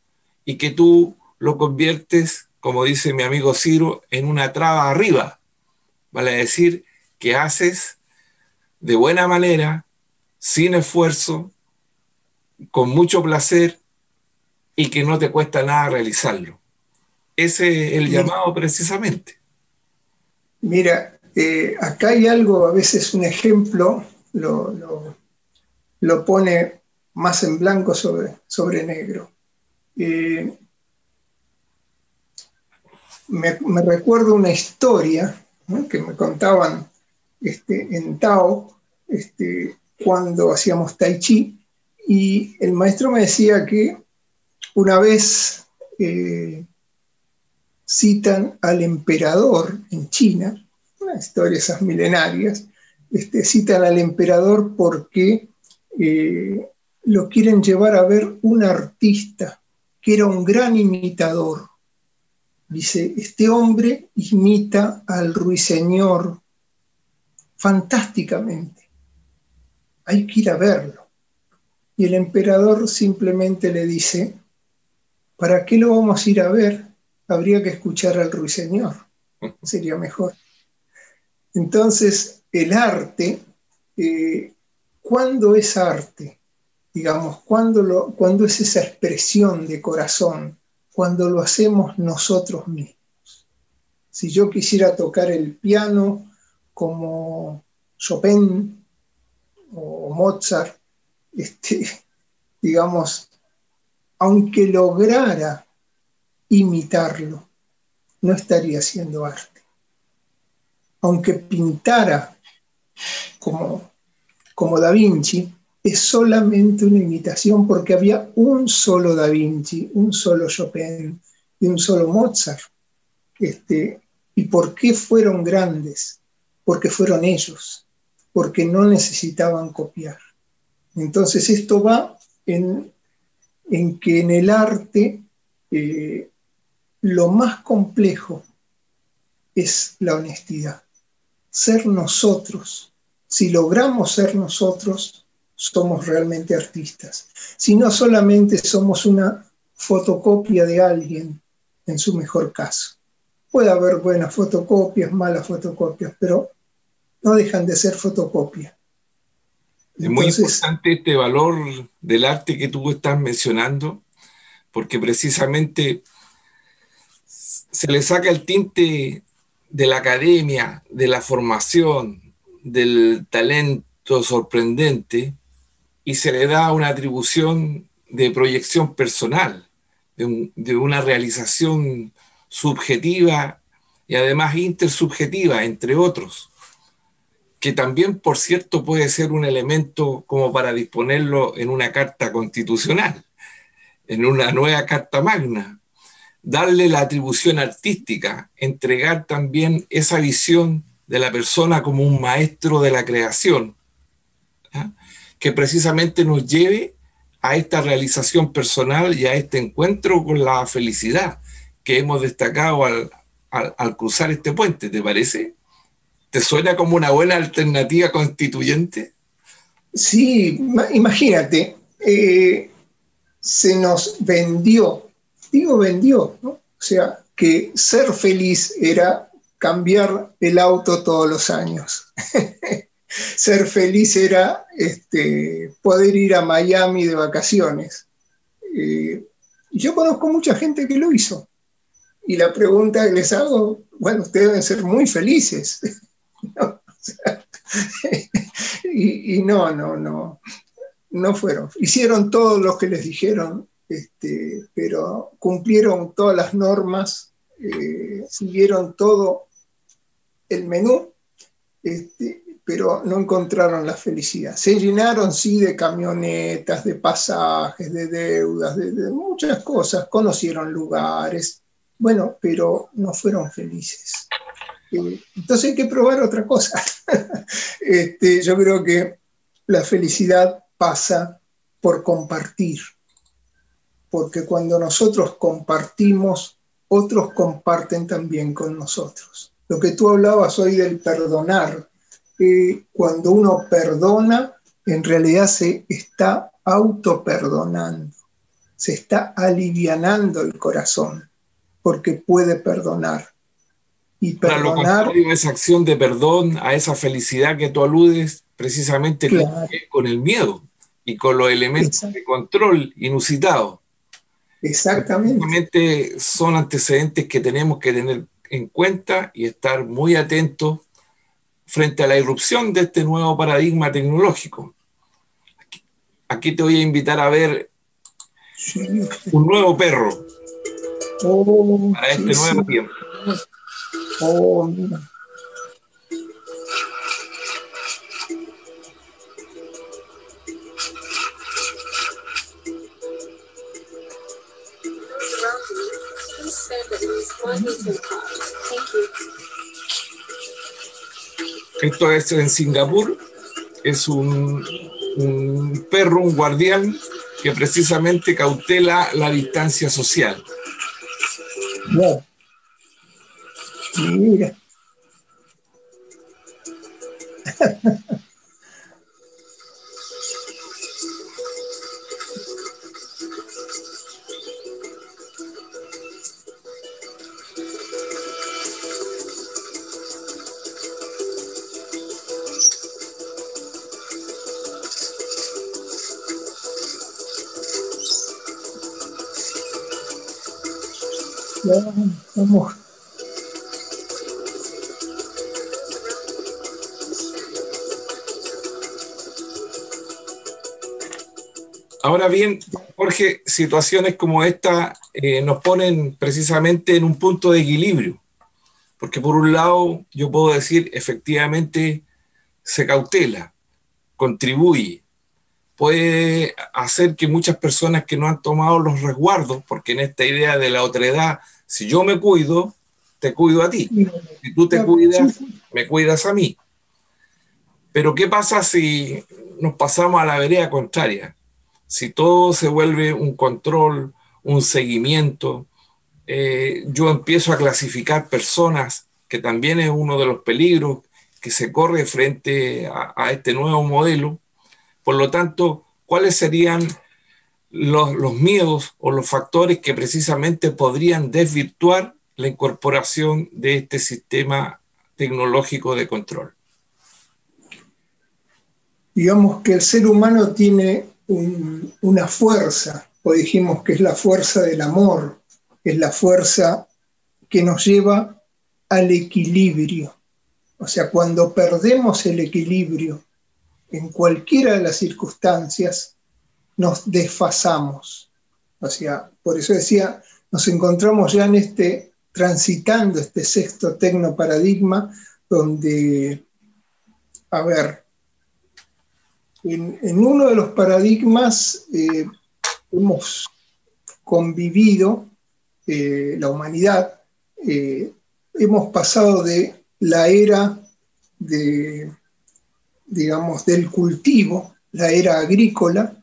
y que tú lo conviertes, como dice mi amigo Ciro, en una traba arriba. Vale decir que haces de buena manera, sin esfuerzo, con mucho placer y que no te cuesta nada realizarlo. Ese es el llamado precisamente. Mira, acá hay algo, a veces un ejemplo lo pone más en blanco sobre negro. Me recuerdo una historia, ¿no?, que me contaban en Tao, cuando hacíamos Tai Chi, y el maestro me decía que una vez citan al emperador en China, una historia esas milenarias, citan al emperador porque lo quieren llevar a ver un artista que era un gran imitador. Dice, este hombre imita al ruiseñor fantásticamente. Hay que ir a verlo. Y el emperador simplemente le dice, ¿para qué lo vamos a ir a ver? Habría que escuchar al ruiseñor. Sería mejor. Entonces, el arte, ¿cuándo es arte? Digamos, ¿cuándo es esa expresión de corazón? Cuando lo hacemos nosotros mismos. Si yo quisiera tocar el piano como Chopin o Mozart, digamos, aunque lograra imitarlo, no estaría haciendo arte. Aunque pintara como Da Vinci, es solamente una imitación porque había un solo Da Vinci, un solo Chopin y un solo Mozart. ¿Y por qué fueron grandes? Porque fueron ellos, porque no necesitaban copiar. Entonces esto va en que en el arte lo más complejo es la honestidad. Ser nosotros. Si logramos ser nosotros, somos realmente artistas. Si no, solamente somos una fotocopia de alguien, en su mejor caso. Puede haber buenas fotocopias, malas fotocopias, pero no dejan de ser fotocopias. Es muy importante este valor del arte que tú estás mencionando, porque precisamente se le saca el tinte de la academia, de la formación, del talento sorprendente, y se le da una atribución de proyección personal, de una realización subjetiva y además intersubjetiva, entre otros, que también, por cierto, puede ser un elemento como para disponerlo en una carta constitucional, en una nueva carta magna, darle la atribución artística, entregar también esa visión de la persona como un maestro de la creación, ¿ya?, que precisamente nos lleve a esta realización personal y a este encuentro con la felicidad que hemos destacado al cruzar este puente. ¿Te parece? ¿Te suena como una buena alternativa constituyente? Sí, imagínate, se nos vendió, ¿no? O sea, que ser feliz era cambiar el auto todos los años. Ser feliz era poder ir a Miami de vacaciones. Yo conozco mucha gente que lo hizo. Y la pregunta que les hago, bueno, ustedes deben ser muy felices. ¿No? O sea, y no fueron. Hicieron todo lo que les dijeron, pero cumplieron todas las normas, siguieron todo el menú, pero no encontraron la felicidad. Se llenaron, sí, de camionetas, de pasajes, de deudas, de muchas cosas, conocieron lugares, bueno, pero no fueron felices. Entonces hay que probar otra cosa. Yo creo que la felicidad pasa por compartir, porque cuando nosotros compartimos, otros comparten también con nosotros. Lo que tú hablabas hoy del perdonar, cuando uno perdona, en realidad se está autoperdonando, se está alivianando el corazón, porque puede perdonar. Y perdonar... A esa acción de perdón, a esa felicidad que tú aludes, precisamente tiene que ver con el miedo y con los elementos de control inusitados. Exactamente. Son antecedentes que tenemos que tener en cuenta y estar muy atentos frente a la irrupción de este nuevo paradigma tecnológico. Aquí te voy a invitar a ver un nuevo perro para este nuevo tiempo. Mira. Esto es en Singapur, es un perro, un guardián que precisamente cautela la distancia social. Wow. Mira. Vamos. Ahora bien, Jorge, situaciones como esta nos ponen precisamente en un punto de equilibrio, porque por un lado yo puedo decir efectivamente se cautela, contribuye, puede hacer que muchas personas que no han tomado los resguardos, porque en esta idea de la otredad, si yo me cuido, te cuido a ti. Si tú te cuidas, me cuidas a mí. Pero ¿qué pasa si nos pasamos a la vereda contraria? Si todo se vuelve un control, un seguimiento, yo empiezo a clasificar personas, que también es uno de los peligros que se corre frente a este nuevo modelo. Por lo tanto, ¿cuáles serían los miedos o los factores que precisamente podrían desvirtuar la incorporación de este sistema tecnológico de control? Digamos que el ser humano tiene una fuerza, o dijimos que es la fuerza del amor, es la fuerza que nos lleva al equilibrio. O sea, cuando perdemos el equilibrio en cualquiera de las circunstancias, nos desfasamos. O sea, por eso decía, nos encontramos ya transitando este sexto tecnoparadigma, donde, a ver, en uno de los paradigmas hemos convivido, la humanidad, hemos pasado de la era del cultivo, la era agrícola,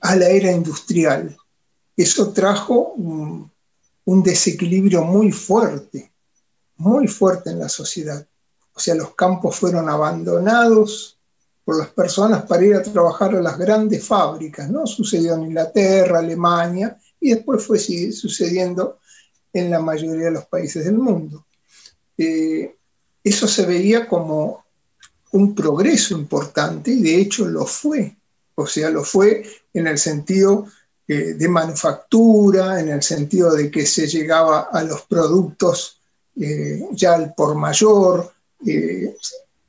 a la era industrial. Eso trajo un desequilibrio muy fuerte en la sociedad. O sea, los campos fueron abandonados por las personas para ir a trabajar a las grandes fábricas, ¿no? Sucedió en Inglaterra, Alemania, y después fue sucediendo en la mayoría de los países del mundo. Eso se veía como un progreso importante, y de hecho lo fue. O sea, lo fue en el sentido de manufactura, en el sentido de que se llegaba a los productos ya al por mayor.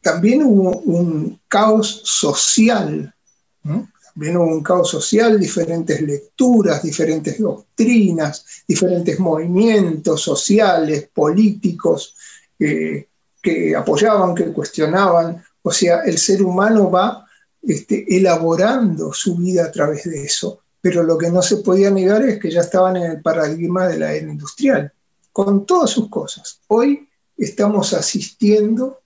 También hubo un caos social, ¿no? También hubo un caos social, diferentes lecturas, diferentes doctrinas, diferentes movimientos sociales, políticos, que apoyaban, que cuestionaban. O sea, el ser humano va elaborando su vida a través de eso, pero lo que no se podía negar es que ya estaban en el paradigma de la era industrial, con todas sus cosas. Hoy estamos asistiendo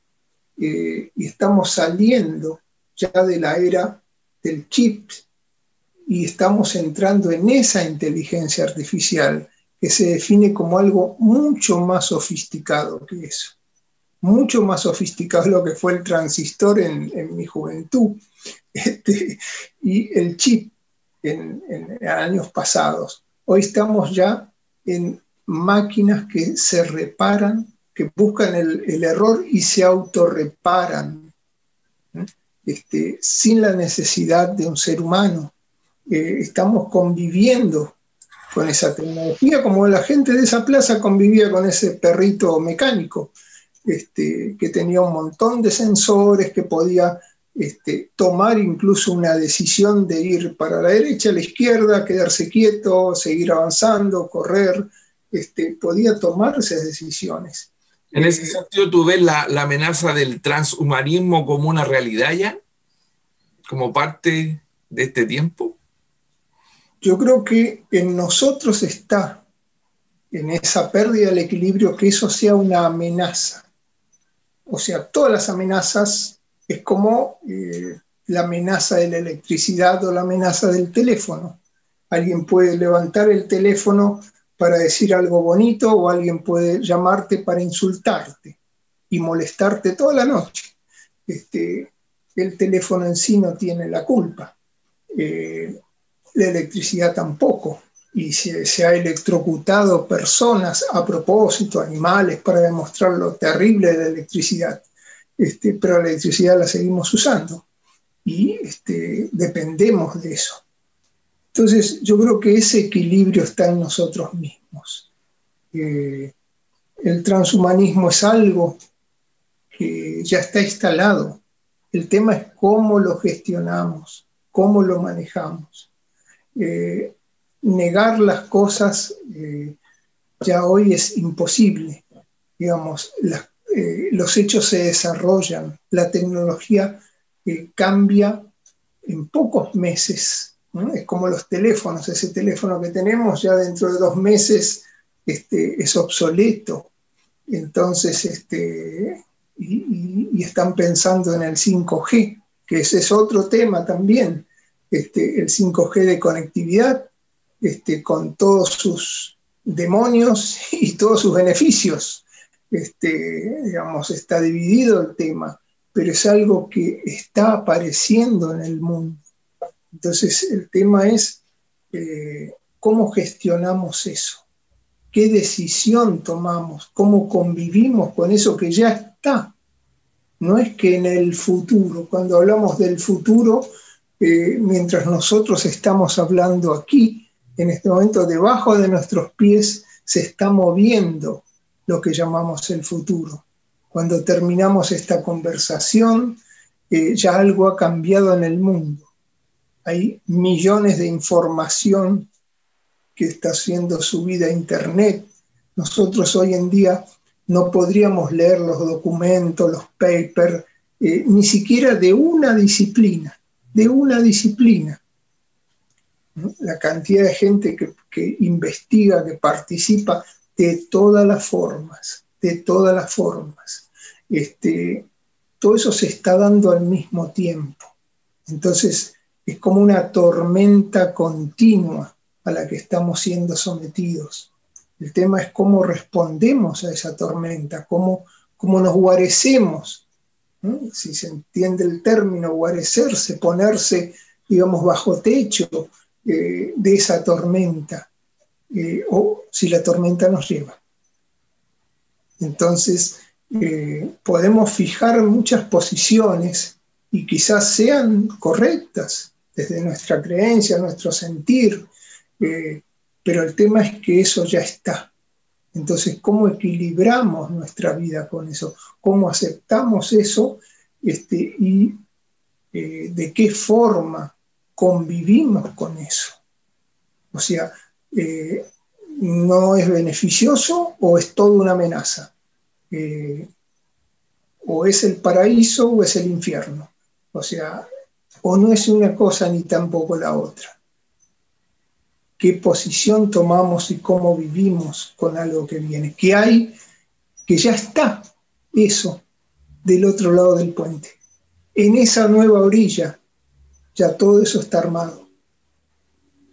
y estamos saliendo ya de la era del chip, y estamos entrando en esa inteligencia artificial que se define como algo mucho más sofisticado que eso. Mucho más sofisticado de lo que fue el transistor en mi juventud, y el chip en años pasados. Hoy estamos ya en máquinas que se reparan, que buscan el error y se autorreparan, sin la necesidad de un ser humano. Estamos conviviendo con esa tecnología, como la gente de esa plaza convivía con ese perrito mecánico, que tenía un montón de sensores, que podía tomar incluso una decisión de ir para la derecha, a la izquierda, quedarse quieto, seguir avanzando, correr, podía tomar esas decisiones. En ese sentido, ¿tú ves la amenaza del transhumanismo como una realidad ya? ¿Como parte de este tiempo? Yo creo que en nosotros está, en esa pérdida del equilibrio, que eso sea una amenaza. O sea, todas las amenazas es como la amenaza de la electricidad o la amenaza del teléfono. Alguien puede levantar el teléfono para decir algo bonito, o alguien puede llamarte para insultarte y molestarte toda la noche. El teléfono en sí no tiene la culpa. La electricidad tampoco. Y se ha electrocutado personas a propósito, animales, para demostrar lo terrible de la electricidad. Pero la electricidad la seguimos usando y dependemos de eso. Entonces yo creo que ese equilibrio está en nosotros mismos. El transhumanismo es algo que ya está instalado. El tema es cómo lo gestionamos, cómo lo manejamos. Negar las cosas ya hoy es imposible. Digamos, los hechos se desarrollan, la tecnología cambia en pocos meses, ¿no? Es como los teléfonos, ese teléfono que tenemos ya dentro de 2 meses es obsoleto. Entonces, y están pensando en el 5G, que ese es otro tema también, el 5G de conectividad, con todos sus demonios y todos sus beneficios. Digamos, está dividido el tema, pero es algo que está apareciendo en el mundo. Entonces el tema es cómo gestionamos eso, qué decisión tomamos, cómo convivimos con eso que ya está. No es que en el futuro, cuando hablamos del futuro, mientras nosotros estamos hablando aquí, en este momento debajo de nuestros pies se está moviendo lo que llamamos el futuro. Cuando terminamos esta conversación, ya algo ha cambiado en el mundo. Hay millones de información que está siendo subida a Internet. Nosotros hoy en día no podríamos leer los documentos, los papers, ni siquiera de una disciplina. La cantidad de gente que investiga, que participa, de todas las formas. Todo eso se está dando al mismo tiempo. Entonces es como una tormenta continua a la que estamos siendo sometidos. El tema es cómo respondemos a esa tormenta, cómo nos guarecemos, ¿no? Si se entiende el término, guarecerse, ponerse, digamos, bajo techo de esa tormenta, o si la tormenta nos lleva. Entonces, podemos fijar muchas posiciones y quizás sean correctas desde nuestra creencia, nuestro sentir, pero el tema es que eso ya está. Entonces, ¿cómo equilibramos nuestra vida con eso? ¿Cómo aceptamos eso? Y de qué forma convivimos con eso. O sea, ¿no es beneficioso o es toda una amenaza? O es el paraíso o es el infierno. O sea, o no es una cosa ni tampoco la otra. ¿Qué posición tomamos y cómo vivimos con algo que viene? Que hay, que ya está eso del otro lado del puente. En esa nueva orilla ya todo eso está armado.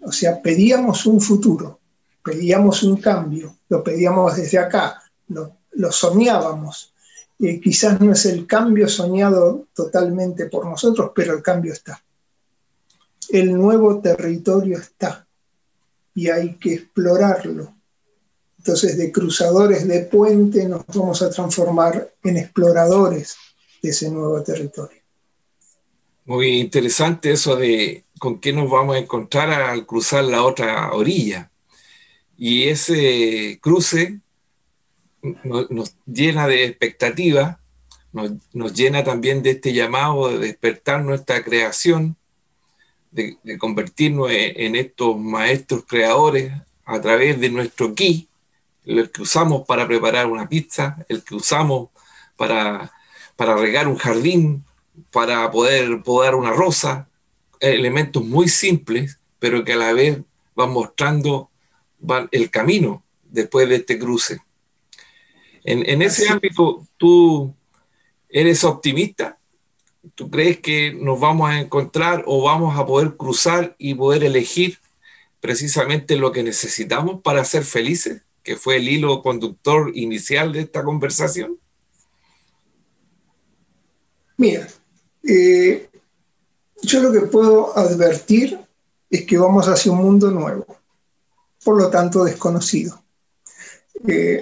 O sea, pedíamos un futuro, pedíamos un cambio, lo pedíamos desde acá, lo soñábamos. Quizás no es el cambio soñado totalmente por nosotros, pero el cambio está. El nuevo territorio está y hay que explorarlo. Entonces, de cruzadores de puente nos vamos a transformar en exploradores de ese nuevo territorio. Muy interesante eso de con qué nos vamos a encontrar al cruzar la otra orilla. Y ese cruce nos llena de expectativa, nos llena también de este llamado de despertar nuestra creación, de convertirnos en estos maestros creadores a través de nuestro ki, el que usamos para preparar una pizza, el que usamos para regar un jardín, para poder podar una rosa, elementos muy simples, pero que a la vez van mostrando el camino después de este cruce. En ese ámbito, ¿tú eres optimista? ¿Tú crees que nos vamos a encontrar o vamos a poder cruzar y poder elegir precisamente lo que necesitamos para ser felices, que fue el hilo conductor inicial de esta conversación? Mira, yo lo que puedo advertir es que vamos hacia un mundo nuevo, por lo tanto desconocido.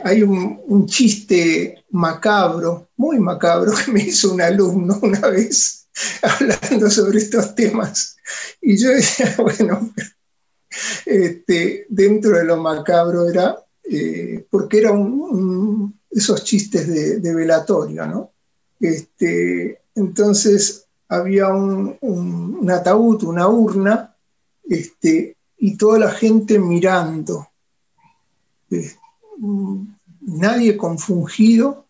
Hay un chiste macabro, muy macabro, que me hizo un alumno una vez hablando sobre estos temas. Y yo decía, bueno, dentro de lo macabro era, porque era esos chistes de velatorio, ¿no? Entonces había un ataúd, una urna, y toda la gente mirando. Nadie compungido,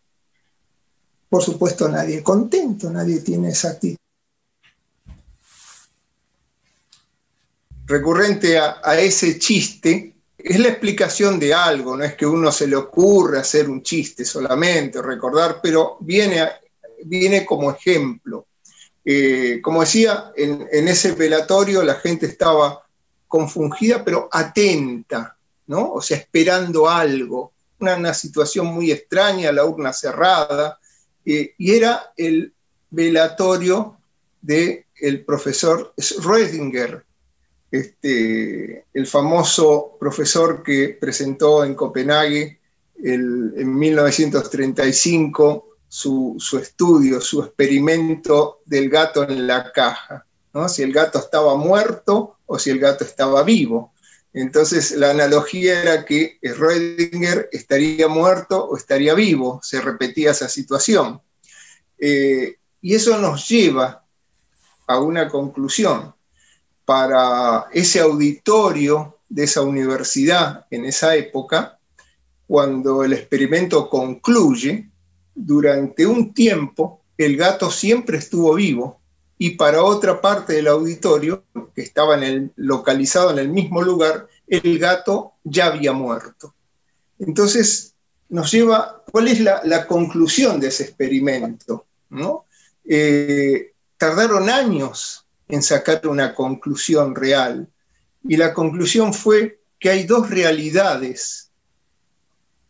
por supuesto nadie contento, nadie tiene esa actitud. Recurrente a ese chiste, es la explicación de algo, no es que uno se le ocurra hacer un chiste solamente, recordar, pero viene como ejemplo. Como decía, en ese velatorio la gente estaba confundida, pero atenta, ¿no? O sea, esperando algo, una situación muy extraña, la urna cerrada, y era el velatorio del profesor Schrödinger, el famoso profesor que presentó en Copenhague en 1935 su estudio, su experimento del gato en la caja, ¿no? Si el gato estaba muerto o si el gato estaba vivo. Entonces la analogía era que Schrödinger estaría muerto o estaría vivo, se repetía esa situación. Y eso nos lleva a una conclusión. Para ese auditorio de esa universidad en esa época, cuando el experimento concluye, durante un tiempo el gato siempre estuvo vivo, y para otra parte del auditorio, que estaba localizado en el mismo lugar, el gato ya había muerto. Entonces nos lleva, ¿cuál es la conclusión de ese experimento? ¿No? Tardaron años en sacar una conclusión real, y la conclusión fue que hay dos realidades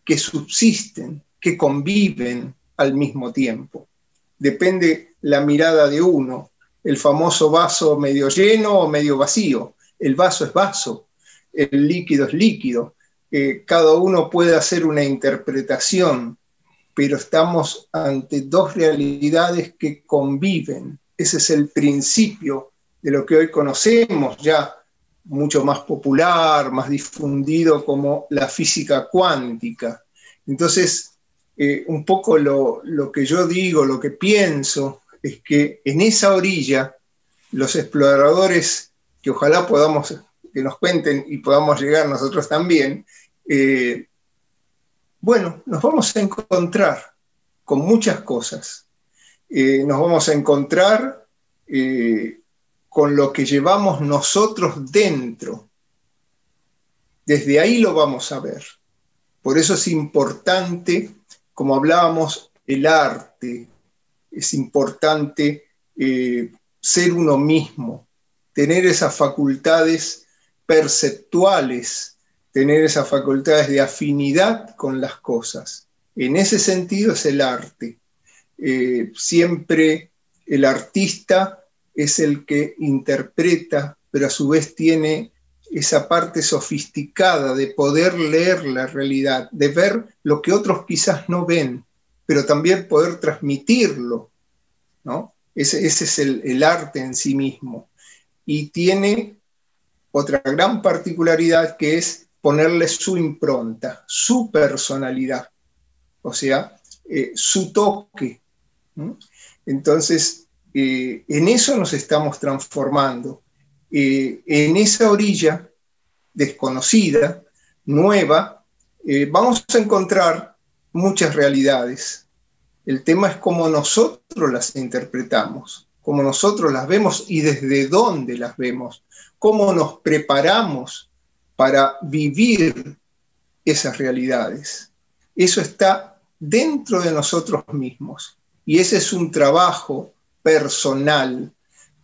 que subsisten, que conviven al mismo tiempo. Depende la mirada de uno, el famoso vaso medio lleno o medio vacío. El vaso es vaso, el líquido es líquido. Cada uno puede hacer una interpretación, pero estamos ante dos realidades que conviven. Ese es el principio de lo que hoy conocemos, ya mucho más popular, más difundido, como la física cuántica. Entonces, un poco lo que yo digo, lo que pienso, es que en esa orilla, los exploradores, que ojalá que nos cuenten y podamos llegar nosotros también, bueno, nos vamos a encontrar con muchas cosas. Nos vamos a encontrar con lo que llevamos nosotros dentro. Desde ahí lo vamos a ver. Por eso es importante, como hablábamos, el arte. Es importante ser uno mismo, tener esas facultades, perceptuales, tener esas facultades de afinidad con las cosas. En ese sentido es el arte. Siempre el artista es el que interpreta, pero a su vez tiene esa parte sofisticada de poder leer la realidad, de ver lo que otros quizás no ven, pero también poder transmitirlo, ¿no? Ese es el arte en sí mismo. Y tiene otra gran particularidad, que es ponerle su impronta, su personalidad, o sea, su toque. Entonces, en eso nos estamos transformando. En esa orilla desconocida, nueva, vamos a encontrar muchas realidades. El tema es cómo nosotros las interpretamos, cómo nosotros las vemos y desde dónde las vemos, cómo nos preparamos para vivir esas realidades. Eso está dentro de nosotros mismos y ese es un trabajo personal,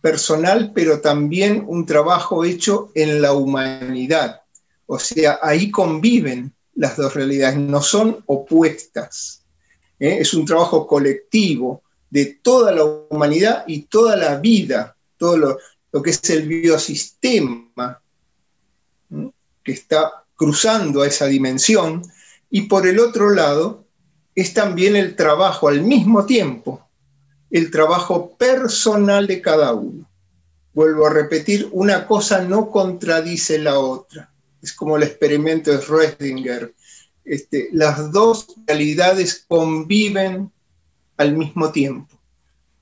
pero también un trabajo hecho en la humanidad. O sea, ahí conviven las dos realidades, no son opuestas. Es un trabajo colectivo de toda la humanidad y toda la vida, todo lo que es el biosistema, que está cruzando a esa dimensión, y por el otro lado es también el trabajo al mismo tiempo, el trabajo personal de cada uno. Vuelvo a repetir, una cosa no contradice la otra. Es como el experimento de Schrödinger. Las dos realidades conviven al mismo tiempo.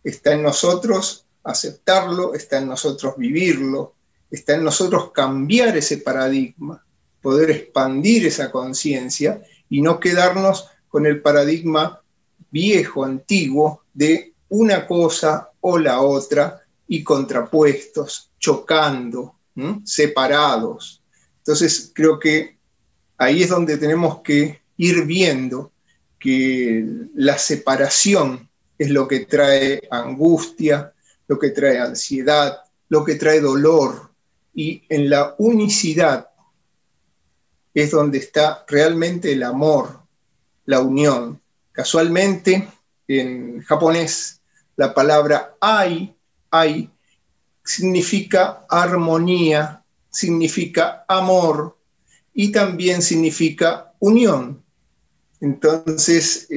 Está en nosotros aceptarlo, está en nosotros vivirlo, está en nosotros cambiar ese paradigma, poder expandir esa conciencia y no quedarnos con el paradigma viejo, antiguo, de una cosa o la otra y contrapuestos, chocando, separados. Entonces creo que ahí es donde tenemos que ir viendo que la separación es lo que trae angustia, lo que trae ansiedad, lo que trae dolor, y en la unicidad es donde está realmente el amor, la unión. Casualmente, en japonés, la palabra ai significa armonía, significa amor y también significa unión. Entonces,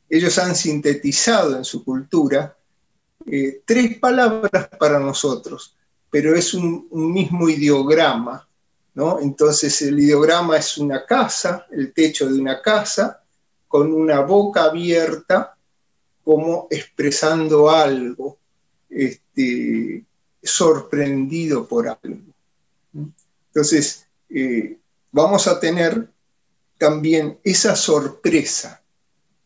ellos han sintetizado en su cultura tres palabras para nosotros, pero es un mismo ideograma, ¿no? Entonces, el ideograma es una casa, el techo de una casa, con una boca abierta, como expresando algo, sorprendido por algo. Entonces, vamos a tener también esa sorpresa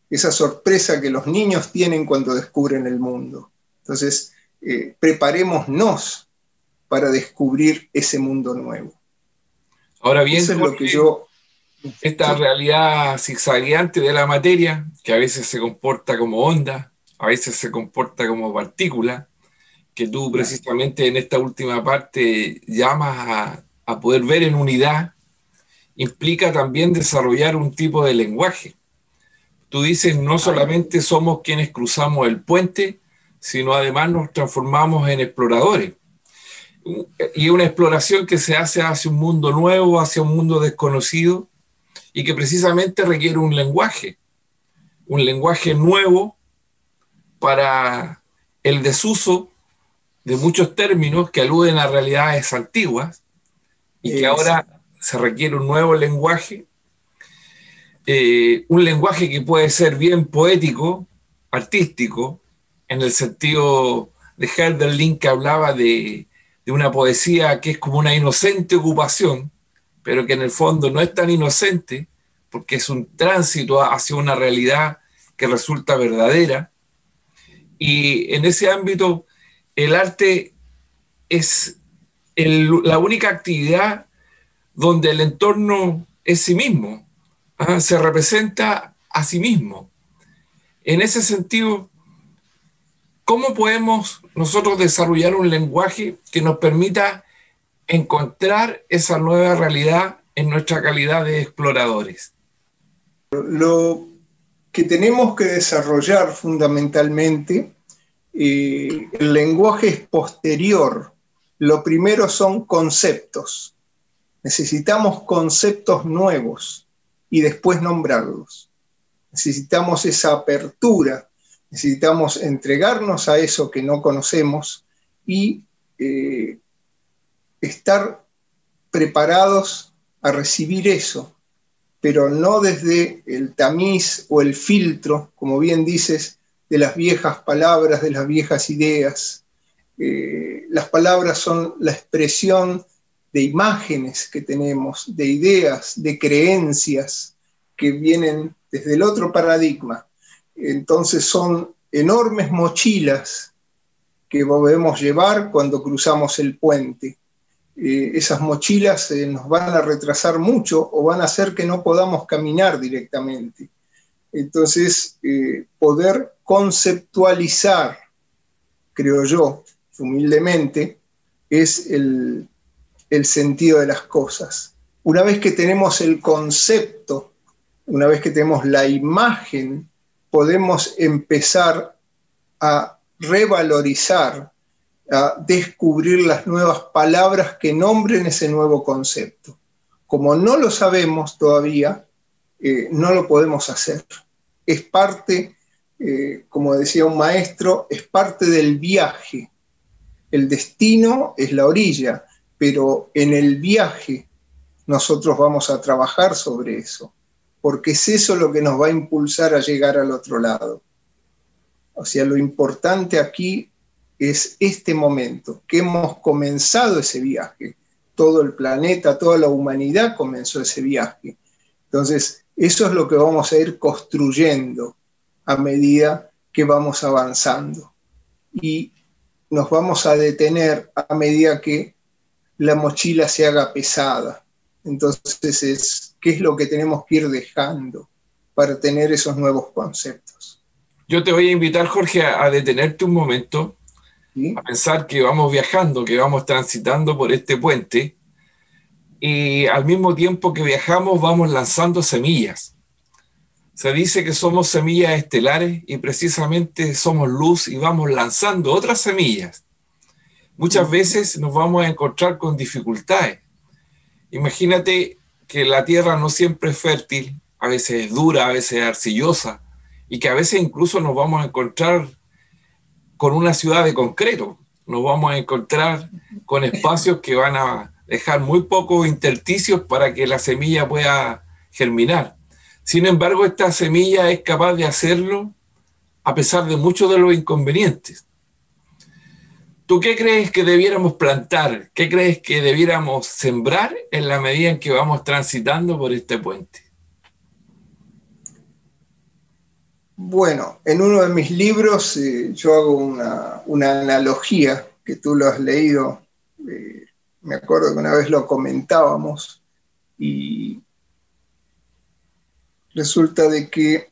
que los niños tienen cuando descubren el mundo. Entonces, preparémonos para descubrir ese mundo nuevo. Ahora bien, eso es lo que yo... Esta realidad zigzagueante de la materia, que a veces se comporta como onda, a veces se comporta como partícula, que tú precisamente en esta última parte llamas a poder ver en unidad, implica también desarrollar un tipo de lenguaje. Tú dices, no solamente somos quienes cruzamos el puente, sino además nos transformamos en exploradores. Y una exploración que se hace hacia un mundo nuevo, hacia un mundo desconocido, y que precisamente requiere un lenguaje nuevo para el desuso de muchos términos que aluden a realidades antiguas, y que ahora se requiere un nuevo lenguaje, un lenguaje que puede ser bien poético, artístico, en el sentido de Hölderlin, que hablaba de una poesía que es como una inocente ocupación, pero que en el fondo no es tan inocente, porque es un tránsito hacia una realidad que resulta verdadera. Y en ese ámbito, el arte es la única actividad donde el entorno es sí mismo, se representa a sí mismo. En ese sentido, ¿cómo podemos nosotros desarrollar un lenguaje que nos permita encontrar esa nueva realidad en nuestra calidad de exploradores? Lo que tenemos que desarrollar fundamentalmente, el lenguaje es posterior. Lo primero son conceptos. Necesitamos conceptos nuevos y después nombrarlos. Necesitamos esa apertura, necesitamos entregarnos a eso que no conocemos y estar preparados a recibir eso, pero no desde el tamiz o el filtro, como bien dices, de las viejas palabras, de las viejas ideas. Las palabras son la expresión de imágenes que tenemos, de ideas, de creencias que vienen desde el otro paradigma. Entonces son enormes mochilas que debemos llevar cuando cruzamos el puente. Esas mochilas nos van a retrasar mucho o van a hacer que no podamos caminar directamente. Entonces, poder conceptualizar, creo yo, humildemente, es el sentido de las cosas. Una vez que tenemos el concepto, una vez que tenemos la imagen, podemos empezar a revalorizar, a descubrir las nuevas palabras que nombren ese nuevo concepto. Como no lo sabemos todavía, no lo podemos hacer. Es parte, como decía un maestro, es parte del viaje. El destino es la orilla, pero en el viaje nosotros vamos a trabajar sobre eso, porque es eso lo que nos va a impulsar a llegar al otro lado. O sea, lo importante aquí es este momento, que hemos comenzado ese viaje. Todo el planeta, toda la humanidad comenzó ese viaje. Entonces, eso es lo que vamos a ir construyendo a medida que vamos avanzando. Y nos vamos a detener a medida que la mochila se haga pesada. Entonces, ¿qué es lo que tenemos que ir dejando para tener esos nuevos conceptos? Yo te voy a invitar, Jorge, a detenerte un momento, ¿sí? A pensar que vamos viajando, que vamos transitando por este puente, y al mismo tiempo que viajamos vamos lanzando semillas. Se dice que somos semillas estelares y precisamente somos luz y vamos lanzando otras semillas. Muchas veces nos vamos a encontrar con dificultades. Imagínate que la tierra no siempre es fértil, a veces es dura, a veces es arcillosa, y que a veces incluso nos vamos a encontrar con una ciudad de concreto. Nos vamos a encontrar con espacios que van a dejar muy pocos intersticios para que la semilla pueda germinar. Sin embargo, esta semilla es capaz de hacerlo a pesar de muchos de los inconvenientes. ¿Tú qué crees que debiéramos plantar? ¿Qué crees que debiéramos sembrar en la medida en que vamos transitando por este puente? Bueno, en uno de mis libros yo hago una analogía, que tú lo has leído, me acuerdo que una vez lo comentábamos, y resulta de que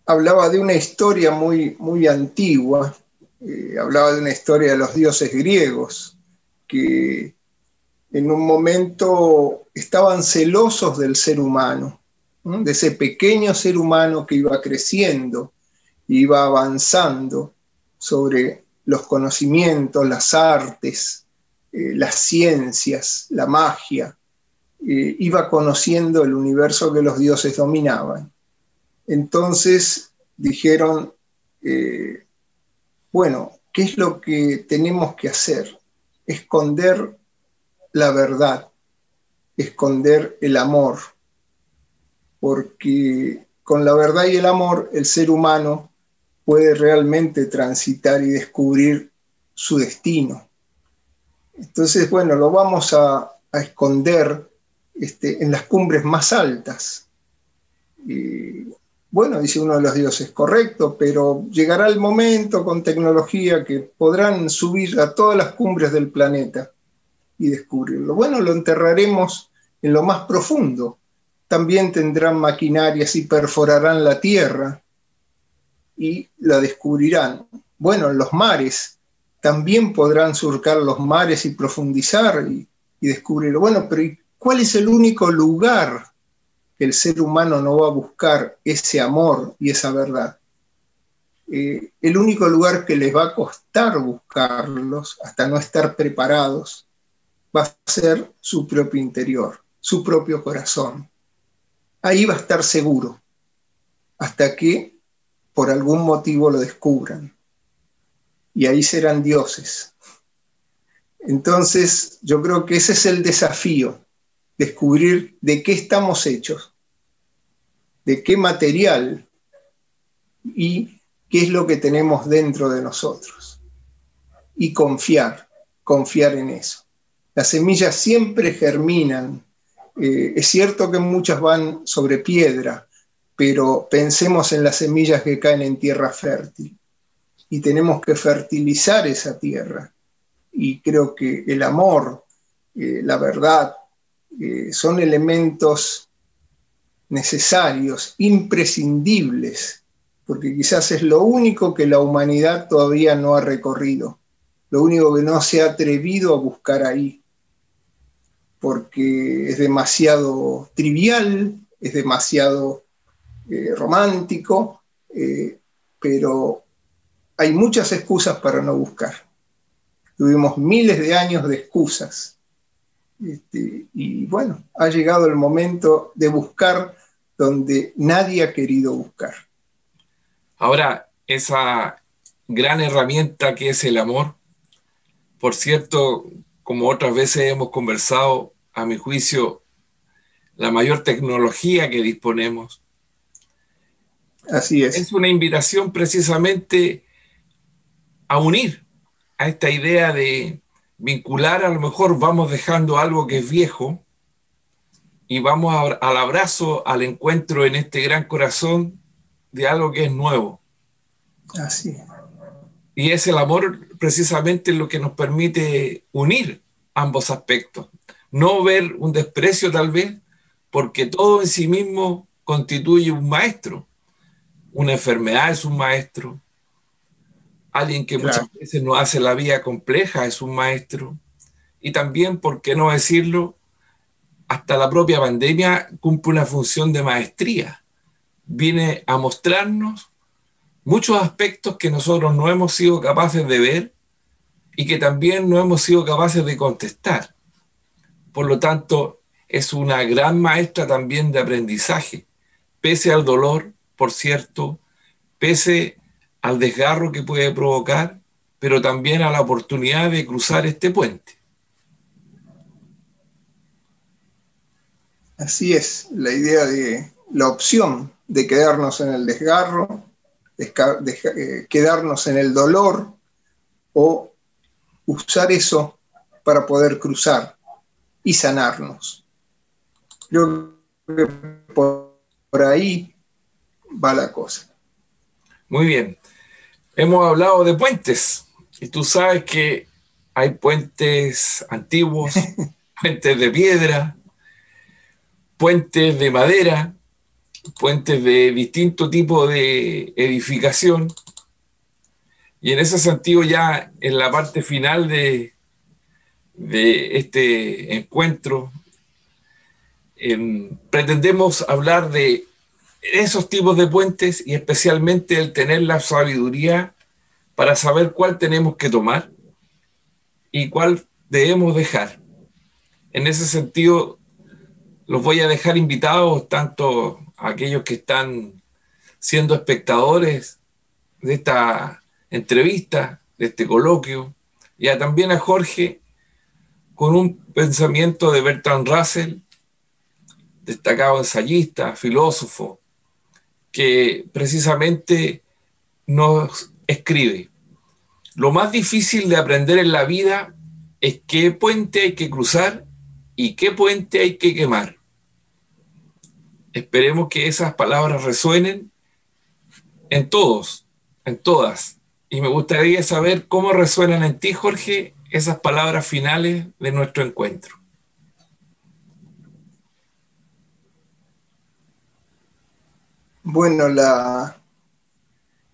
hablaba de una historia muy, muy antigua, hablaba de una historia de los dioses griegos, que en un momento estaban celosos del ser humano, ¿no? De ese pequeño ser humano que iba creciendo, iba avanzando sobre los conocimientos, las artes, las ciencias, la magia, iba conociendo el universo que los dioses dominaban. Entonces dijeron, bueno, ¿qué es lo que tenemos que hacer? Esconder la verdad, esconder el amor, porque con la verdad y el amor el ser humano puede realmente transitar y descubrir su destino. Entonces, bueno, lo vamos a esconder en las cumbres más altas. Bueno, dice uno de los dioses, correcto, pero llegará el momento con tecnología que podrán subir a todas las cumbres del planeta y descubrirlo. Bueno, lo enterraremos en lo más profundo. También tendrán maquinarias y perforarán la tierra y la descubrirán. Bueno, en los mares también podrán surcar los mares y profundizar y descubrir, bueno, pero ¿cuál es el único lugar que el ser humano no va a buscar ese amor y esa verdad? El único lugar que les va a costar buscarlos, hasta no estar preparados, va a ser su propio interior, su propio corazón. Ahí va a estar seguro, hasta que por algún motivo lo descubran. Y ahí serán dioses. Entonces, yo creo que ese es el desafío, descubrir de qué estamos hechos, de qué material y qué es lo que tenemos dentro de nosotros. Y confiar en eso. Las semillas siempre germinan. Es cierto que muchas van sobre piedra, pero pensemos en las semillas que caen en tierra fértil. Y tenemos que fertilizar esa tierra. Y creo que el amor, la verdad, son elementos necesarios, imprescindibles, porque quizás es lo único que la humanidad todavía no ha recorrido, lo único que no se ha atrevido a buscar ahí, porque es demasiado trivial, es demasiado romántico, pero hay muchas excusas para no buscar. Tuvimos miles de años de excusas. Y bueno, ha llegado el momento de buscar donde nadie ha querido buscar. Ahora, esa gran herramienta que es el amor, por cierto, como otras veces hemos conversado, a mi juicio, la mayor tecnología que disponemos. Así es. Es una invitación precisamente a unir a esta idea de vincular, a lo mejor vamos dejando algo que es viejo y vamos al abrazo, al encuentro en este gran corazón de algo que es nuevo. Así es. Y es el amor precisamente lo que nos permite unir ambos aspectos. No ver un desprecio tal vez, porque todo en sí mismo constituye un maestro. Una enfermedad es un maestro. Alguien que muchas veces nos hace la vida compleja es un maestro. Y también, ¿por qué no decirlo? Hasta la propia pandemia cumple una función de maestría. Viene a mostrarnos muchos aspectos que nosotros no hemos sido capaces de ver y que también no hemos sido capaces de contestar. Por lo tanto, es una gran maestra también de aprendizaje, pese al dolor, por cierto, pese al desgarro que puede provocar, pero también a la oportunidad de cruzar este puente. Así es, la idea de la opción de quedarnos en el desgarro, de quedarnos en el dolor o usar eso para poder cruzar y sanarnos. Creo que por ahí va la cosa. Muy bien. Hemos hablado de puentes y tú sabes que hay puentes antiguos, puentes de piedra, puentes de madera, puentes de distinto tipo de edificación. Y en ese sentido, ya en la parte final de este encuentro, pretendemos hablar de esos tipos de puentes y especialmente el tener la sabiduría para saber cuál tenemos que tomar y cuál debemos dejar. En ese sentido, los voy a dejar invitados tanto a aquellos que están siendo espectadores de esta entrevista, de este coloquio, y también a Jorge con un pensamiento de Bertrand Russell, destacado ensayista, filósofo, que precisamente nos escribe: lo más difícil de aprender en la vida es qué puente hay que cruzar y qué puente hay que quemar. Esperemos que esas palabras resuenen en todos, en todas. Y me gustaría saber cómo resuenan en ti, Jorge, esas palabras finales de nuestro encuentro. Bueno, la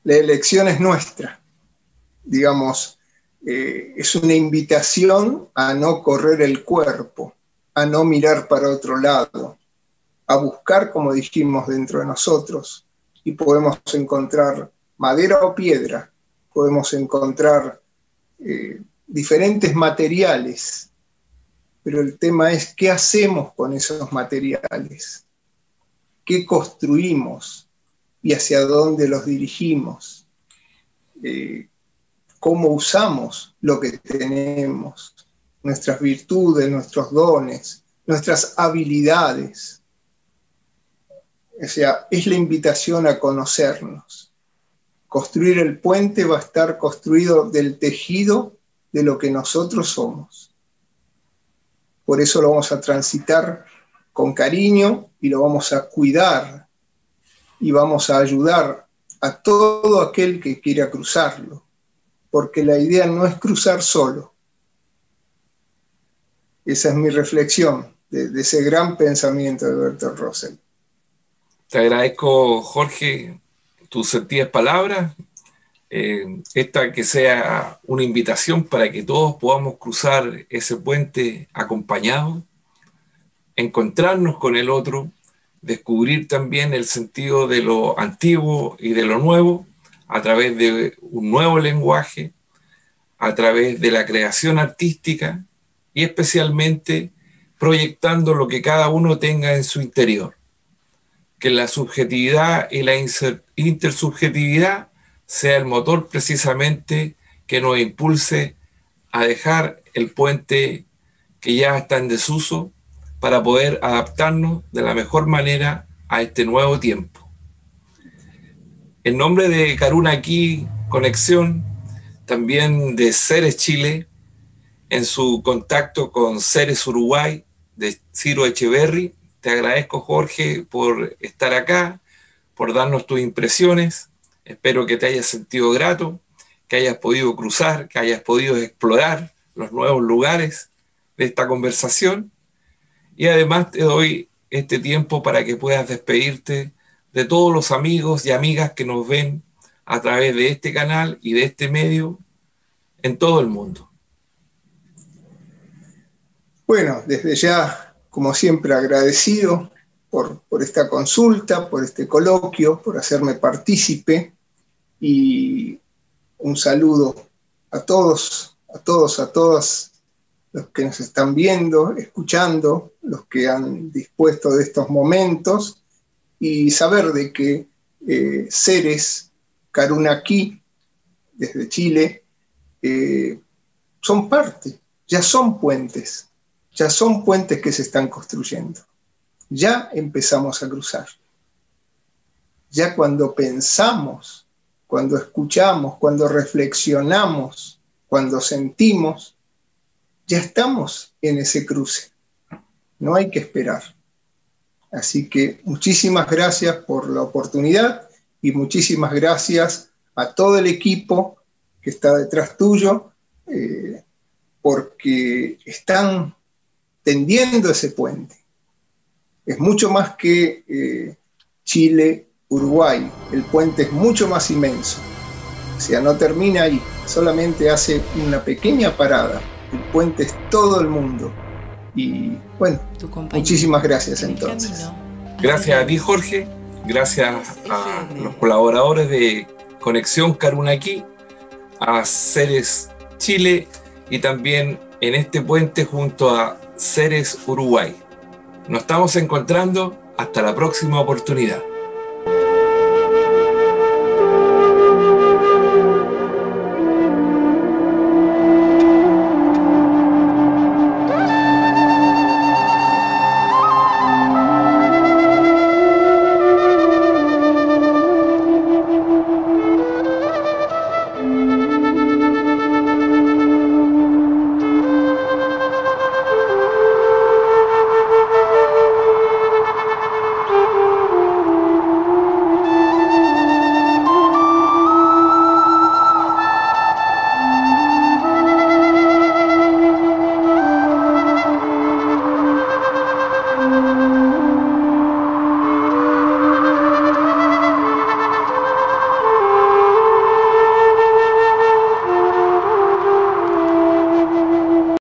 elección es nuestra. Digamos, es una invitación a no correr el cuerpo, a no mirar para otro lado, a buscar, como dijimos, dentro de nosotros, y podemos encontrar madera o piedra, podemos encontrar diferentes materiales, pero el tema es qué hacemos con esos materiales, qué construimos y hacia dónde los dirigimos, cómo usamos lo que tenemos, nuestras virtudes, nuestros dones, nuestras habilidades. O sea, es la invitación a conocernos. Construir el puente va a estar construido del tejido de lo que nosotros somos. Por eso lo vamos a transitar con cariño y lo vamos a cuidar y vamos a ayudar a todo aquel que quiera cruzarlo, porque la idea no es cruzar solo. Esa es mi reflexión de ese gran pensamiento de Bertolt Russell. Te agradezco, Jorge, tus sentidas palabras. Esta que sea una invitación para que todos podamos cruzar ese puente acompañados, encontrarnos con el otro, descubrir también el sentido de lo antiguo y de lo nuevo a través de un nuevo lenguaje, a través de la creación artística y especialmente proyectando lo que cada uno tenga en su interior. Que la subjetividad y la intersubjetividad sea el motor precisamente que nos impulse a dejar el puente que ya está en desuso para poder adaptarnos de la mejor manera a este nuevo tiempo. En nombre de Karuna Aquí Conexión, también de Seres Chile, en su contacto con Seres Uruguay de Ciro Echeverry, te agradezco, Jorge, por estar acá, por darnos tus impresiones. Espero que te hayas sentido grato, que hayas podido cruzar, que hayas podido explorar los nuevos lugares de esta conversación. Y además te doy este tiempo para que puedas despedirte de todos los amigos y amigas que nos ven a través de este canal y de este medio en todo el mundo. Bueno, desde ya, como siempre, agradecido por esta consulta, por este coloquio, por hacerme partícipe, y un saludo a todos, a todas los que nos están viendo, escuchando, los que han dispuesto de estos momentos, y saber de que Seres Karuna Aquí, desde Chile, son parte, ya son puentes que se están construyendo. Ya empezamos a cruzar. Ya cuando pensamos, cuando escuchamos, cuando reflexionamos, cuando sentimos, ya estamos en ese cruce. No hay que esperar. Así que muchísimas gracias por la oportunidad y muchísimas gracias a todo el equipo que está detrás tuyo, porque están tendiendo ese puente. Es mucho más que Chile, Uruguay. El puente es mucho más inmenso. O sea, no termina ahí, solamente hace una pequeña parada. El puente es todo el mundo. Y bueno, muchísimas gracias entonces. Gracias a ti, Jorge. Gracias a los colaboradores de Conexión Karuna Aquí, a Seres Chile y también en este puente junto a Seres Uruguay. Nos estamos encontrando hasta la próxima oportunidad.